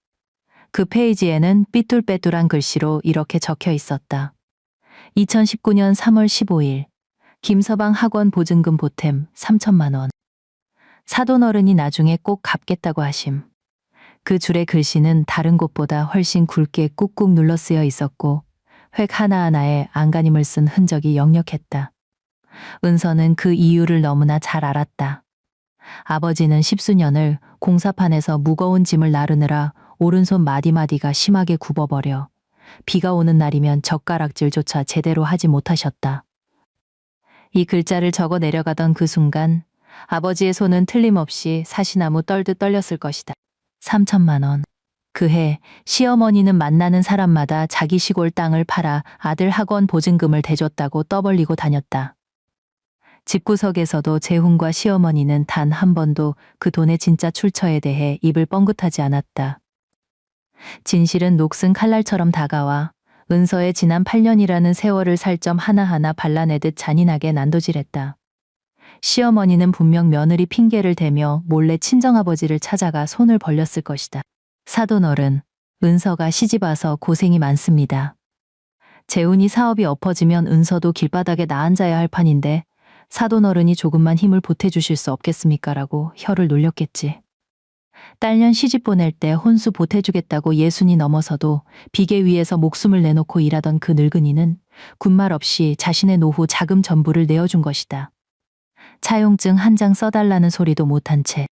그 페이지에는 삐뚤빼뚤한 글씨로 이렇게 적혀 있었다. 2019년 3월 15일 김서방 학원 보증금 보탬 3천만 원. 사돈어른이 나중에 꼭 갚겠다고 하심. 그 줄의 글씨는 다른 곳보다 훨씬 굵게 꾹꾹 눌러 쓰여 있었고 획 하나하나에 안간힘을 쓴 흔적이 역력했다. 은서는 그 이유를 너무나 잘 알았다. 아버지는 십수년을 공사판에서 무거운 짐을 나르느라 오른손 마디마디가 심하게 굽어버려 비가 오는 날이면 젓가락질조차 제대로 하지 못하셨다. 이 글자를 적어 내려가던 그 순간 아버지의 손은 틀림없이 사시나무 떨듯 떨렸을 것이다. 3천만 원. 그해 시어머니는 만나는 사람마다 자기 시골 땅을 팔아 아들 학원 보증금을 대줬다고 떠벌리고 다녔다. 집구석에서도 재훈과 시어머니는 단 한 번도 그 돈의 진짜 출처에 대해 입을 뻥긋하지 않았다. 진실은 녹슨 칼날처럼 다가와 은서의 지난 8년이라는 세월을 살점 하나하나 발라내듯 잔인하게 난도질했다. 시어머니는 분명 며느리 핑계를 대며 몰래 친정아버지를 찾아가 손을 벌렸을 것이다. 사돈어른, 은서가 시집와서 고생이 많습니다. 재훈이 사업이 엎어지면 은서도 길바닥에 나앉아야 할 판인데 사돈어른이 조금만 힘을 보태주실 수 없겠습니까? 라고 혀를 놀렸겠지. 딸년 시집 보낼 때 혼수 보태주겠다고 예순이 넘어서도 비계 위에서 목숨을 내놓고 일하던 그 늙은이는 군말 없이 자신의 노후 자금 전부를 내어준 것이다. 차용증 한 장 써달라는 소리도 못한 채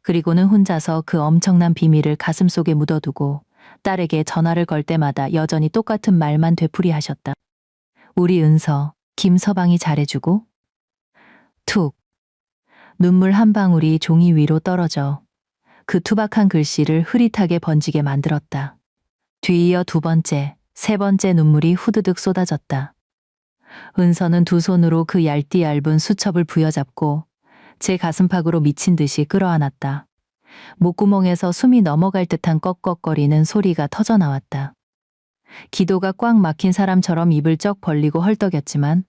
그리고는 혼자서 그 엄청난 비밀을 가슴속에 묻어두고 딸에게 전화를 걸 때마다 여전히 똑같은 말만 되풀이하셨다. 우리 은서, 김서방이 잘해주고 툭. 눈물 한 방울이 종이 위로 떨어져 그 투박한 글씨를 흐릿하게 번지게 만들었다. 뒤이어 두 번째, 세 번째 눈물이 후드득 쏟아졌다. 은서는 두 손으로 그 얇디 얇은 수첩을 부여잡고 제 가슴팍으로 미친 듯이 끌어안았다. 목구멍에서 숨이 넘어갈 듯한 꺽꺽거리는 소리가 터져나왔다. 기도가 꽉 막힌 사람처럼 입을 쩍 벌리고 헐떡였지만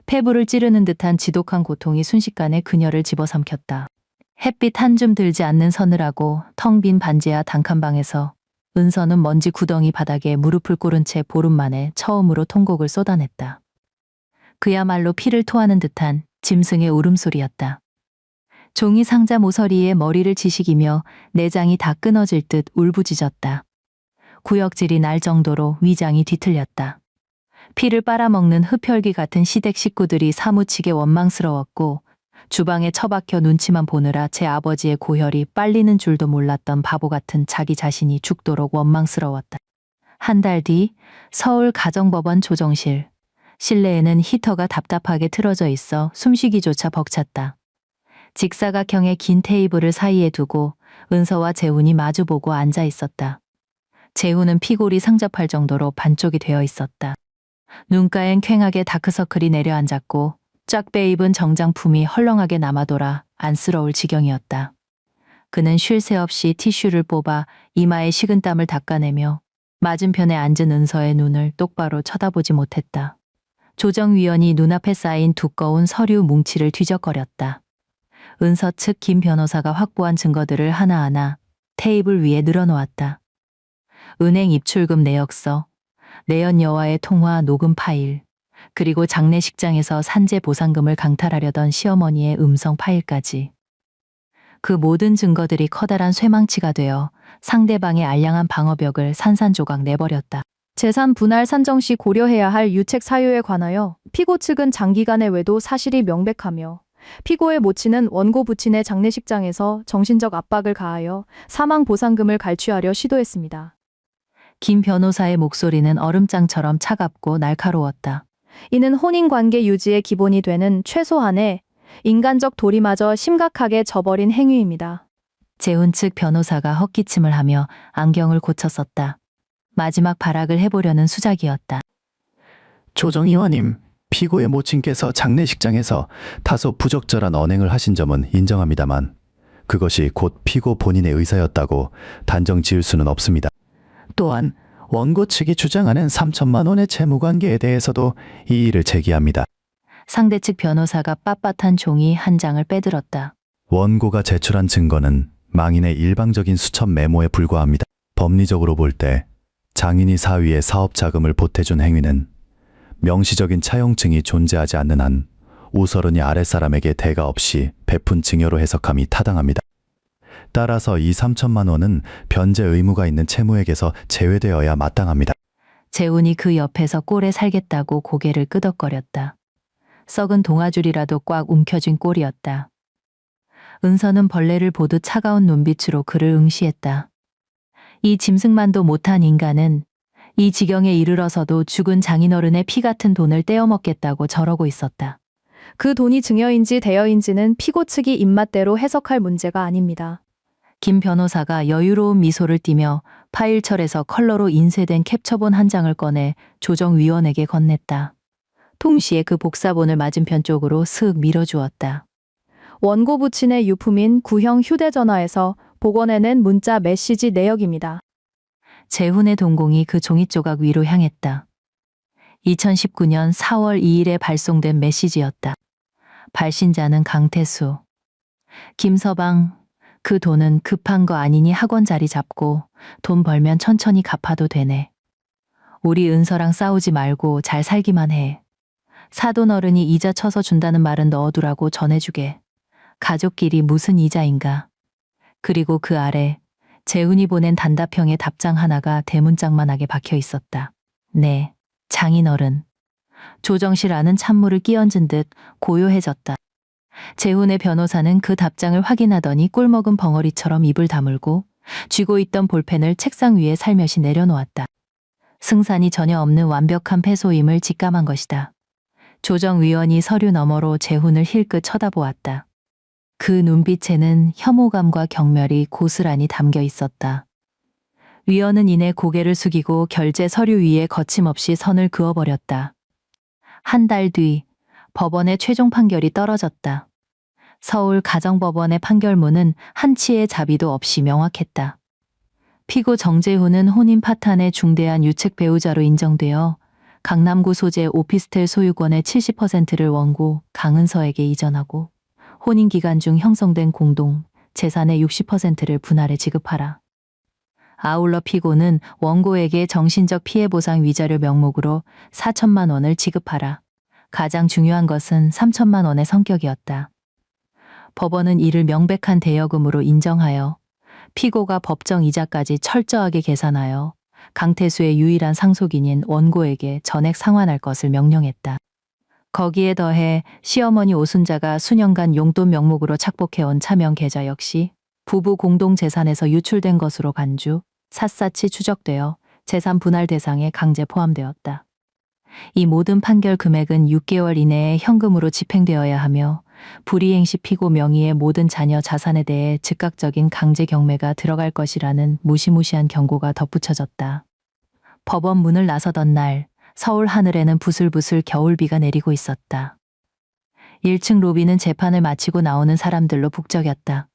폐부를 찌르는 듯한 지독한 고통이 순식간에 그녀를 집어삼켰다. 햇빛 한 줌 들지 않는 서늘하고 텅 빈 반지하 단칸방에서 은서는 먼지 구덩이 바닥에 무릎을 꿇은 채 보름 만에 처음으로 통곡을 쏟아냈다. 그야말로 피를 토하는 듯한 짐승의 울음소리였다. 종이 상자 모서리에 머리를 지식이며 내장이 다 끊어질 듯 울부짖었다. 구역질이 날 정도로 위장이 뒤틀렸다. 피를 빨아먹는 흡혈귀 같은 시댁 식구들이 사무치게 원망스러웠고 주방에 처박혀 눈치만 보느라 제 아버지의 고혈이 빨리는 줄도 몰랐던 바보 같은 자기 자신이 죽도록 원망스러웠다. 한 달 뒤 서울 가정법원 조정실. 실내에는 히터가 답답하게 틀어져 있어 숨쉬기조차 벅찼다. 직사각형의 긴 테이블을 사이에 두고 은서와 재훈이 마주보고 앉아 있었다. 재훈은 피골이 상접할 정도로 반쪽이 되어 있었다. 눈가엔 퀭하게 다크서클이 내려앉았고 쫙 빼입은 정장품이 헐렁하게 남아돌아 안쓰러울 지경이었다. 그는 쉴 새 없이 티슈를 뽑아 이마에 식은땀을 닦아내며 맞은편에 앉은 은서의 눈을 똑바로 쳐다보지 못했다. 조정위원이 눈앞에 쌓인 두꺼운 서류 뭉치를 뒤적거렸다. 은서 측 김 변호사가 확보한 증거들을 하나하나 테이블 위에 늘어놓았다. 은행 입출금 내역서, 내연 여와의 통화 녹음 파일, 그리고 장례식장에서 산재 보상금을 강탈하려던 시어머니의 음성 파일까지. 그 모든 증거들이 커다란 쇠망치가 되어 상대방의 알량한 방어벽을 산산조각 내버렸다. 재산 분할 산정 시 고려해야 할 유책 사유에 관하여 피고 측은 장기간의 외도 사실이 명백하며 피고의 모친은 원고 부친의 장례식장에서 정신적 압박을 가하여 사망 보상금을 갈취하려 시도했습니다. 김 변호사의 목소리는 얼음장처럼 차갑고 날카로웠다. 이는 혼인관계 유지의 기본이 되는 최소한의 인간적 도리마저 심각하게 저버린 행위입니다. 재훈 측 변호사가 헛기침을 하며 안경을 고쳐 썼다. 마지막 발악을 해보려는 수작이었다. 조정의원님, 피고의 모친께서 장례식장에서 다소 부적절한 언행을 하신 점은 인정합니다만 그것이 곧 피고 본인의 의사였다고 단정 지을 수는 없습니다. 또한 원고 측이 주장하는 3천만 원의 채무관계에 대해서도 이의를 제기합니다. 상대 측 변호사가 빳빳한 종이 한 장을 빼들었다. 원고가 제출한 증거는 망인의 일방적인 수첩 메모에 불과합니다. 법리적으로 볼 때 장인이 사위의 사업 자금을 보태준 행위는 명시적인 차용증이 존재하지 않는 한 우서른이 아랫사람에게 대가 없이 베푼 증여로 해석함이 타당합니다. 따라서 이 3천만 원은 변제 의무가 있는 채무액에서 제외되어야 마땅합니다. 재훈이 그 옆에서 꼴에 살겠다고 고개를 끄덕거렸다. 썩은 동아줄이라도 꽉 움켜쥔 꼴이었다. 은서는 벌레를 보듯 차가운 눈빛으로 그를 응시했다. 이 짐승만도 못한 인간은 이 지경에 이르러서도 죽은 장인어른의 피 같은 돈을 떼어먹겠다고 저러고 있었다. 그 돈이 증여인지 대여인지는 피고 측이 입맛대로 해석할 문제가 아닙니다. 김 변호사가 여유로운 미소를 띠며 파일철에서 컬러로 인쇄된 캡처본 한 장을 꺼내 조정위원에게 건넸다. 동시에 그 복사본을 맞은편 쪽으로 슥 밀어주었다. 원고 부친의 유품인 구형 휴대전화에서 복원해낸 문자 메시지 내역입니다. 재훈의 동공이 그 종이 조각 위로 향했다. 2019년 4월 2일에 발송된 메시지였다. 발신자는 강태수. 김서방, 그 돈은 급한 거 아니니 학원 자리 잡고 돈 벌면 천천히 갚아도 되네. 우리 은서랑 싸우지 말고 잘 살기만 해. 사돈 어른이 이자 쳐서 준다는 말은 넣어두라고 전해주게. 가족끼리 무슨 이자인가. 그리고 그 아래 재훈이 보낸 단답형의 답장 하나가 대문짝만하게 박혀 있었다. 네, 장인어른. 조정실 안은 찬물을 끼얹은 듯 고요해졌다. 재훈의 변호사는 그 답장을 확인하더니 꿀먹은 벙어리처럼 입을 다물고 쥐고 있던 볼펜을 책상 위에 살며시 내려놓았다. 승산이 전혀 없는 완벽한 패소임을 직감한 것이다. 조정위원이 서류 너머로 재훈을 힐끗 쳐다보았다. 그 눈빛에는 혐오감과 경멸이 고스란히 담겨 있었다. 위원은 이내 고개를 숙이고 결제 서류 위에 거침없이 선을 그어버렸다. 한 달 뒤 법원의 최종 판결이 떨어졌다. 서울 가정법원의 판결문은 한치의 자비도 없이 명확했다. 피고 정재훈은 혼인 파탄의 중대한 유책 배우자로 인정되어 강남구 소재 오피스텔 소유권의 70%를 원고 강은서에게 이전하고 혼인 기간 중 형성된 공동 재산의 60%를 분할해 지급하라. 아울러 피고는 원고에게 정신적 피해 보상 위자료 명목으로 4천만 원을 지급하라. 가장 중요한 것은 3천만 원의 성격이었다. 법원은 이를 명백한 대여금으로 인정하여 피고가 법정 이자까지 철저하게 계산하여 강태수의 유일한 상속인인 원고에게 전액 상환할 것을 명령했다. 거기에 더해 시어머니 오순자가 수년간 용돈 명목으로 착복해온 차명 계좌 역시 부부 공동재산에서 유출된 것으로 간주, 샅샅이 추적되어 재산 분할 대상에 강제 포함되었다. 이 모든 판결 금액은 6개월 이내에 현금으로 집행되어야 하며 불이행 시 피고 명의의 모든 자녀 자산에 대해 즉각적인 강제 경매가 들어갈 것이라는 무시무시한 경고가 덧붙여졌다. 법원 문을 나서던 날 서울 하늘에는 부슬부슬 겨울비가 내리고 있었다. 1층 로비는 재판을 마치고 나오는 사람들로 북적였다.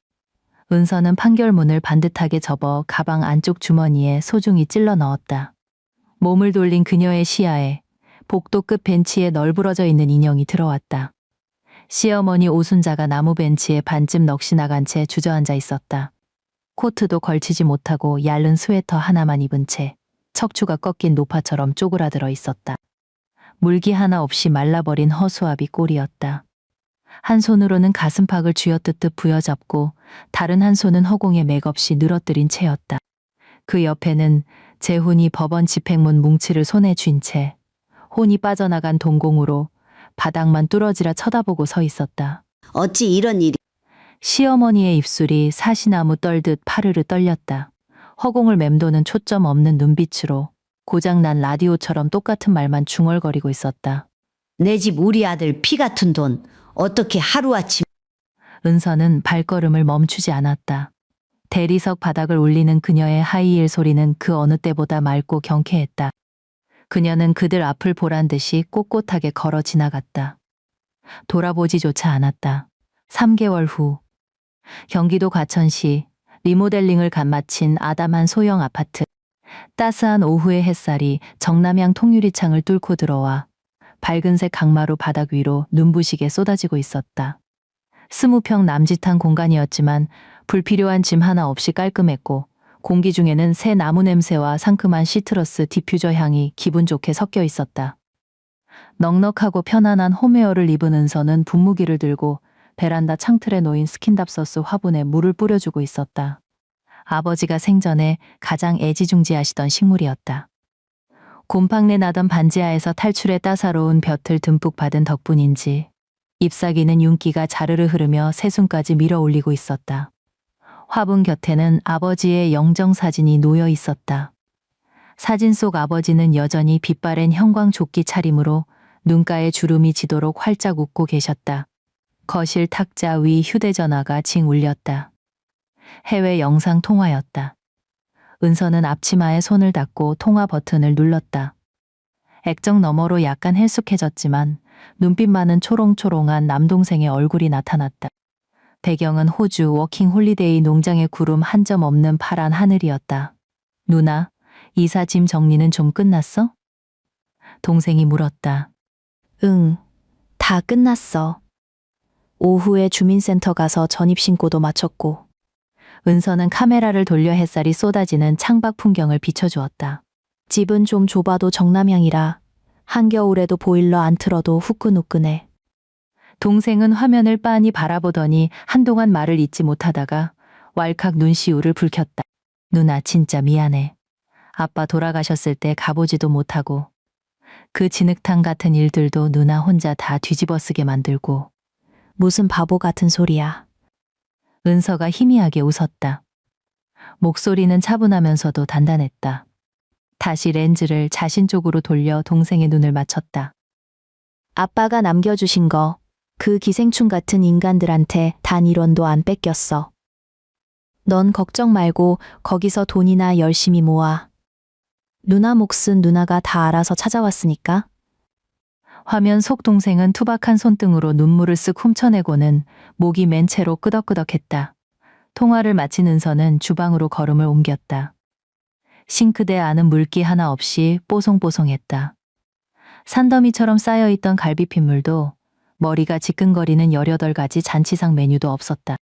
은서는 판결문을 반듯하게 접어 가방 안쪽 주머니에 소중히 찔러 넣었다. 몸을 돌린 그녀의 시야에 복도 끝 벤치에 널브러져 있는 인형이 들어왔다. 시어머니 오순자가 나무 벤치에 반쯤 넋이 나간 채 주저앉아 있었다. 코트도 걸치지 못하고 얇은 스웨터 하나만 입은 채 척추가 꺾인 노파처럼 쪼그라들어 있었다. 물기 하나 없이 말라버린 허수아비 꼴이었다. 한 손으로는 가슴팍을 쥐어뜯듯 부여잡고 다른 한 손은 허공에 맥없이 늘어뜨린 채였다. 그 옆에는 재훈이 법원 집행문 뭉치를 손에 쥔 채 혼이 빠져나간 동공으로 바닥만 뚫어지라 쳐다보고 서 있었다. 어찌 이런 일이. 시어머니의 입술이 사시나무 떨듯 파르르 떨렸다. 허공을 맴도는 초점 없는 눈빛으로 고장난 라디오처럼 똑같은 말만 중얼거리고 있었다. 내 집 우리 아들 피 같은 돈 어떻게 하루아침. 은서는 발걸음을 멈추지 않았다. 대리석 바닥을 울리는 그녀의 하이힐 소리는 그 어느 때보다 맑고 경쾌했다. 그녀는 그들 앞을 보란 듯이 꼿꼿하게 걸어 지나갔다. 돌아보지조차 않았다. 3개월 후 경기도 과천시 리모델링을 간 마친 아담한 소형 아파트. 따스한 오후의 햇살이 정남향 통유리창을 뚫고 들어와 밝은색 강마루 바닥 위로 눈부시게 쏟아지고 있었다. 20평 남짓한 공간이었지만 불필요한 짐 하나 없이 깔끔했고 공기 중에는 새 나무 냄새와 상큼한 시트러스 디퓨저 향이 기분 좋게 섞여 있었다. 넉넉하고 편안한 홈웨어를 입은 은서는 분무기를 들고 베란다 창틀에 놓인 스킨답서스 화분에 물을 뿌려주고 있었다. 아버지가 생전에 가장 애지중지하시던 식물이었다. 곰팡내 나던 반지하에서 탈출해 따사로운 볕을 듬뿍 받은 덕분인지 잎사귀는 윤기가 자르르 흐르며 새순까지 밀어 올리고 있었다. 화분 곁에는 아버지의 영정사진이 놓여 있었다. 사진 속 아버지는 여전히 빛바랜 형광조끼 차림으로 눈가에 주름이 지도록 활짝 웃고 계셨다. 거실 탁자 위 휴대전화가 징 울렸다. 해외 영상 통화였다. 은서는 앞치마에 손을 닿고 통화 버튼을 눌렀다. 액정 너머로 약간 헬쑥해졌지만 눈빛만은 초롱초롱한 남동생의 얼굴이 나타났다. 배경은 호주 워킹 홀리데이 농장의 구름 한 점 없는 파란 하늘이었다. 누나, 이사 짐 정리는 좀 끝났어? 동생이 물었다. 응, 다 끝났어. 오후에 주민센터 가서 전입신고도 마쳤고. 은서는 카메라를 돌려 햇살이 쏟아지는 창밖 풍경을 비춰주었다. 집은 좀 좁아도 정남향이라 한겨울에도 보일러 안 틀어도 후끈후끈해. 동생은 화면을 빤히 바라보더니 한동안 말을 잇지 못하다가 왈칵 눈시울을 붉혔다. 누나 진짜 미안해. 아빠 돌아가셨을 때 가보지도 못하고 그 진흙탕 같은 일들도 누나 혼자 다 뒤집어 쓰게 만들고. 무슨 바보 같은 소리야. 은서가 희미하게 웃었다. 목소리는 차분하면서도 단단했다. 다시 렌즈를 자신 쪽으로 돌려 동생의 눈을 맞췄다. 아빠가 남겨주신 거, 그 기생충 같은 인간들한테 단 1원도 안 뺏겼어. 넌 걱정 말고 거기서 돈이나 열심히 모아. 누나 몫은 누나가 다 알아서 찾아왔으니까. 화면 속 동생은 투박한 손등으로 눈물을 쓱 훔쳐내고는 목이 맨 채로 끄덕끄덕했다. 통화를 마친 은서는 주방으로 걸음을 옮겼다. 싱크대 안은 물기 하나 없이 뽀송뽀송했다. 산더미처럼 쌓여있던 갈비핏물도 머리가 지끈거리는 18가지 잔치상 메뉴도 없었다.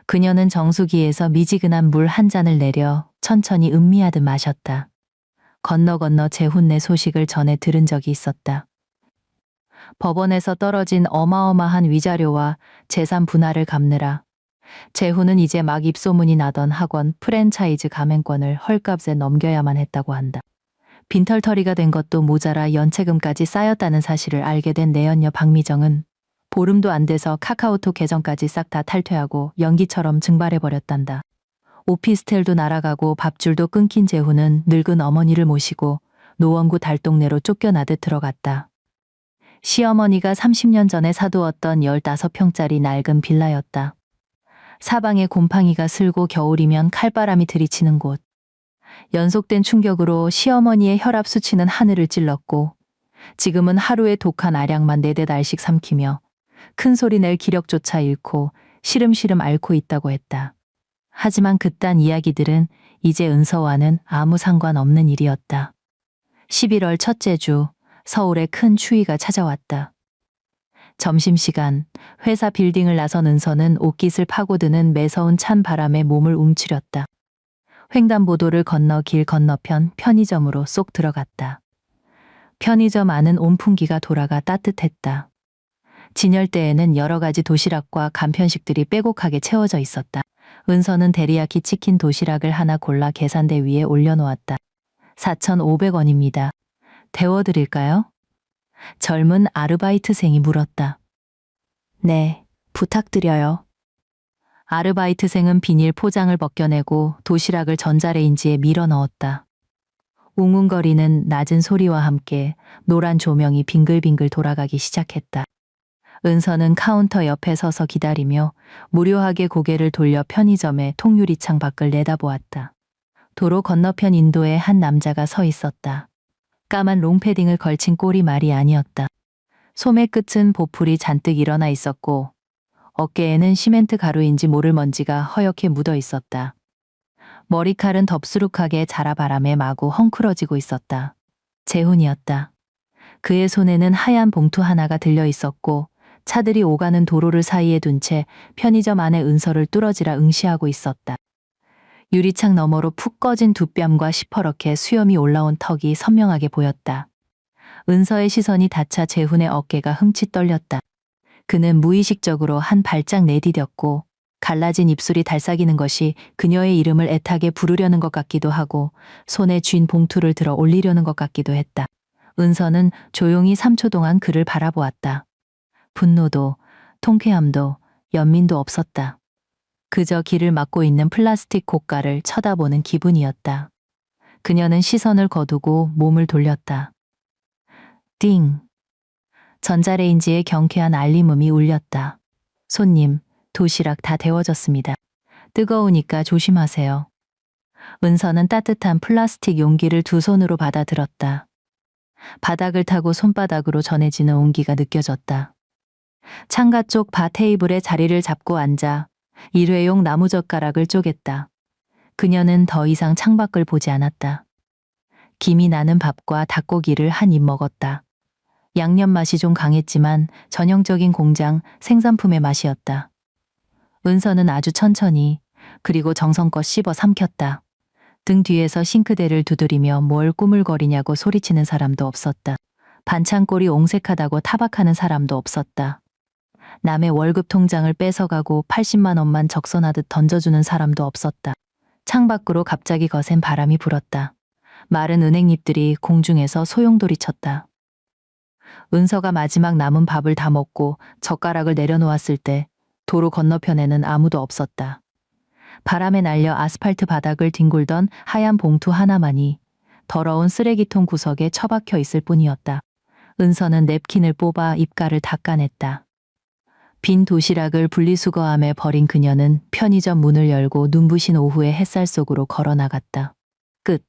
그녀는 정수기에서 미지근한 물 한 잔을 내려 천천히 음미하듯 마셨다. 건너 재훈네 소식을 전에 들은 적이 있었다. 법원에서 떨어진 어마어마한 위자료와 재산 분할을 갚느라 재훈은 이제 막 입소문이 나던 학원 프랜차이즈 가맹권을 헐값에 넘겨야만 했다고 한다. 빈털터리가 된 것도 모자라 연체금까지 쌓였다는 사실을 알게 된 내연녀 박미정은 보름도 안 돼서 카카오톡 계정까지 싹 다 탈퇴하고 연기처럼 증발해버렸단다. 오피스텔도 날아가고 밥줄도 끊긴 재훈은 늙은 어머니를 모시고 노원구 달동네로 쫓겨나듯 들어갔다. 시어머니가 30년 전에 사두었던 15평짜리 낡은 빌라였다. 사방에 곰팡이가 슬고 겨울이면 칼바람이 들이치는 곳. 연속된 충격으로 시어머니의 혈압 수치는 하늘을 찔렀고 지금은 하루에 독한 알약만 4-4알씩 삼키며 큰 소리 낼 기력조차 잃고 시름시름 앓고 있다고 했다. 하지만 그딴 이야기들은 이제 은서와는 아무 상관없는 일이었다. 11월 첫째 주 서울에 큰 추위가 찾아왔다. 점심시간 회사 빌딩을 나선 은서는 옷깃을 파고드는 매서운 찬 바람에 몸을 움츠렸다. 횡단보도를 건너 길 건너편 편의점으로 쏙 들어갔다. 편의점 안은 온풍기가 돌아가 따뜻했다. 진열대에는 여러 가지 도시락과 간편식들이 빼곡하게 채워져 있었다. 은서는 데리야키 치킨 도시락을 하나 골라 계산대 위에 올려놓았다. 4,500원입니다. 데워드릴까요? 젊은 아르바이트생이 물었다. 네, 부탁드려요. 아르바이트생은 비닐 포장을 벗겨내고 도시락을 전자레인지에 밀어 넣었다. 웅웅거리는 낮은 소리와 함께 노란 조명이 빙글빙글 돌아가기 시작했다. 은서는 카운터 옆에 서서 기다리며 무료하게 고개를 돌려 편의점의 통유리창 밖을 내다보았다. 도로 건너편 인도에 한 남자가 서 있었다. 까만 롱패딩을 걸친 꼴이 말이 아니었다. 소매 끝은 보풀이 잔뜩 일어나 있었고 어깨에는 시멘트 가루인지 모를 먼지가 허옇게 묻어 있었다. 머리칼은 덥수룩하게 자라바람에 마구 헝클어지고 있었다. 재훈이었다. 그의 손에는 하얀 봉투 하나가 들려 있었고 차들이 오가는 도로를 사이에 둔 채 편의점 안에 은서를 뚫어지라 응시하고 있었다. 유리창 너머로 푹 꺼진 두 뺨과 시퍼렇게 수염이 올라온 턱이 선명하게 보였다. 은서의 시선이 닿자 재훈의 어깨가 흠칫 떨렸다. 그는 무의식적으로 한 발짝 내디뎠고 갈라진 입술이 달싹이는 것이 그녀의 이름을 애타게 부르려는 것 같기도 하고 손에 쥔 봉투를 들어 올리려는 것 같기도 했다. 은서는 조용히 3초 동안 그를 바라보았다. 분노도, 통쾌함도, 연민도 없었다. 그저 길을 막고 있는 플라스틱 고가를 쳐다보는 기분이었다. 그녀는 시선을 거두고 몸을 돌렸다. 띵! 전자레인지에 경쾌한 알림음이 울렸다. 손님, 도시락 다 데워졌습니다. 뜨거우니까 조심하세요. 은서는 따뜻한 플라스틱 용기를 두 손으로 받아들었다. 바닥을 타고 손바닥으로 전해지는 온기가 느껴졌다. 창가 쪽 바 테이블에 자리를 잡고 앉아 일회용 나무젓가락을 쪼갰다. 그녀는 더 이상 창밖을 보지 않았다. 김이 나는 밥과 닭고기를 한 입 먹었다. 양념 맛이 좀 강했지만 전형적인 공장 생산품의 맛이었다. 은서는 아주 천천히 그리고 정성껏 씹어 삼켰다. 등 뒤에서 싱크대를 두드리며 뭘 꾸물거리냐고 소리치는 사람도 없었다. 반찬꼴이 옹색하다고 타박하는 사람도 없었다. 남의 월급 통장을 뺏어가고 80만 원만 적선하듯 던져주는 사람도 없었다. 창밖으로 갑자기 거센 바람이 불었다. 마른 은행잎들이 공중에서 소용돌이 쳤다. 은서가 마지막 남은 밥을 다 먹고 젓가락을 내려놓았을 때 도로 건너편에는 아무도 없었다. 바람에 날려 아스팔트 바닥을 뒹굴던 하얀 봉투 하나만이 더러운 쓰레기통 구석에 처박혀 있을 뿐이었다. 은서는 냅킨을 뽑아 입가를 닦아냈다. 빈 도시락을 분리수거함에 버린 그녀는 편의점 문을 열고 눈부신 오후의 햇살 속으로 걸어나갔다. 끝.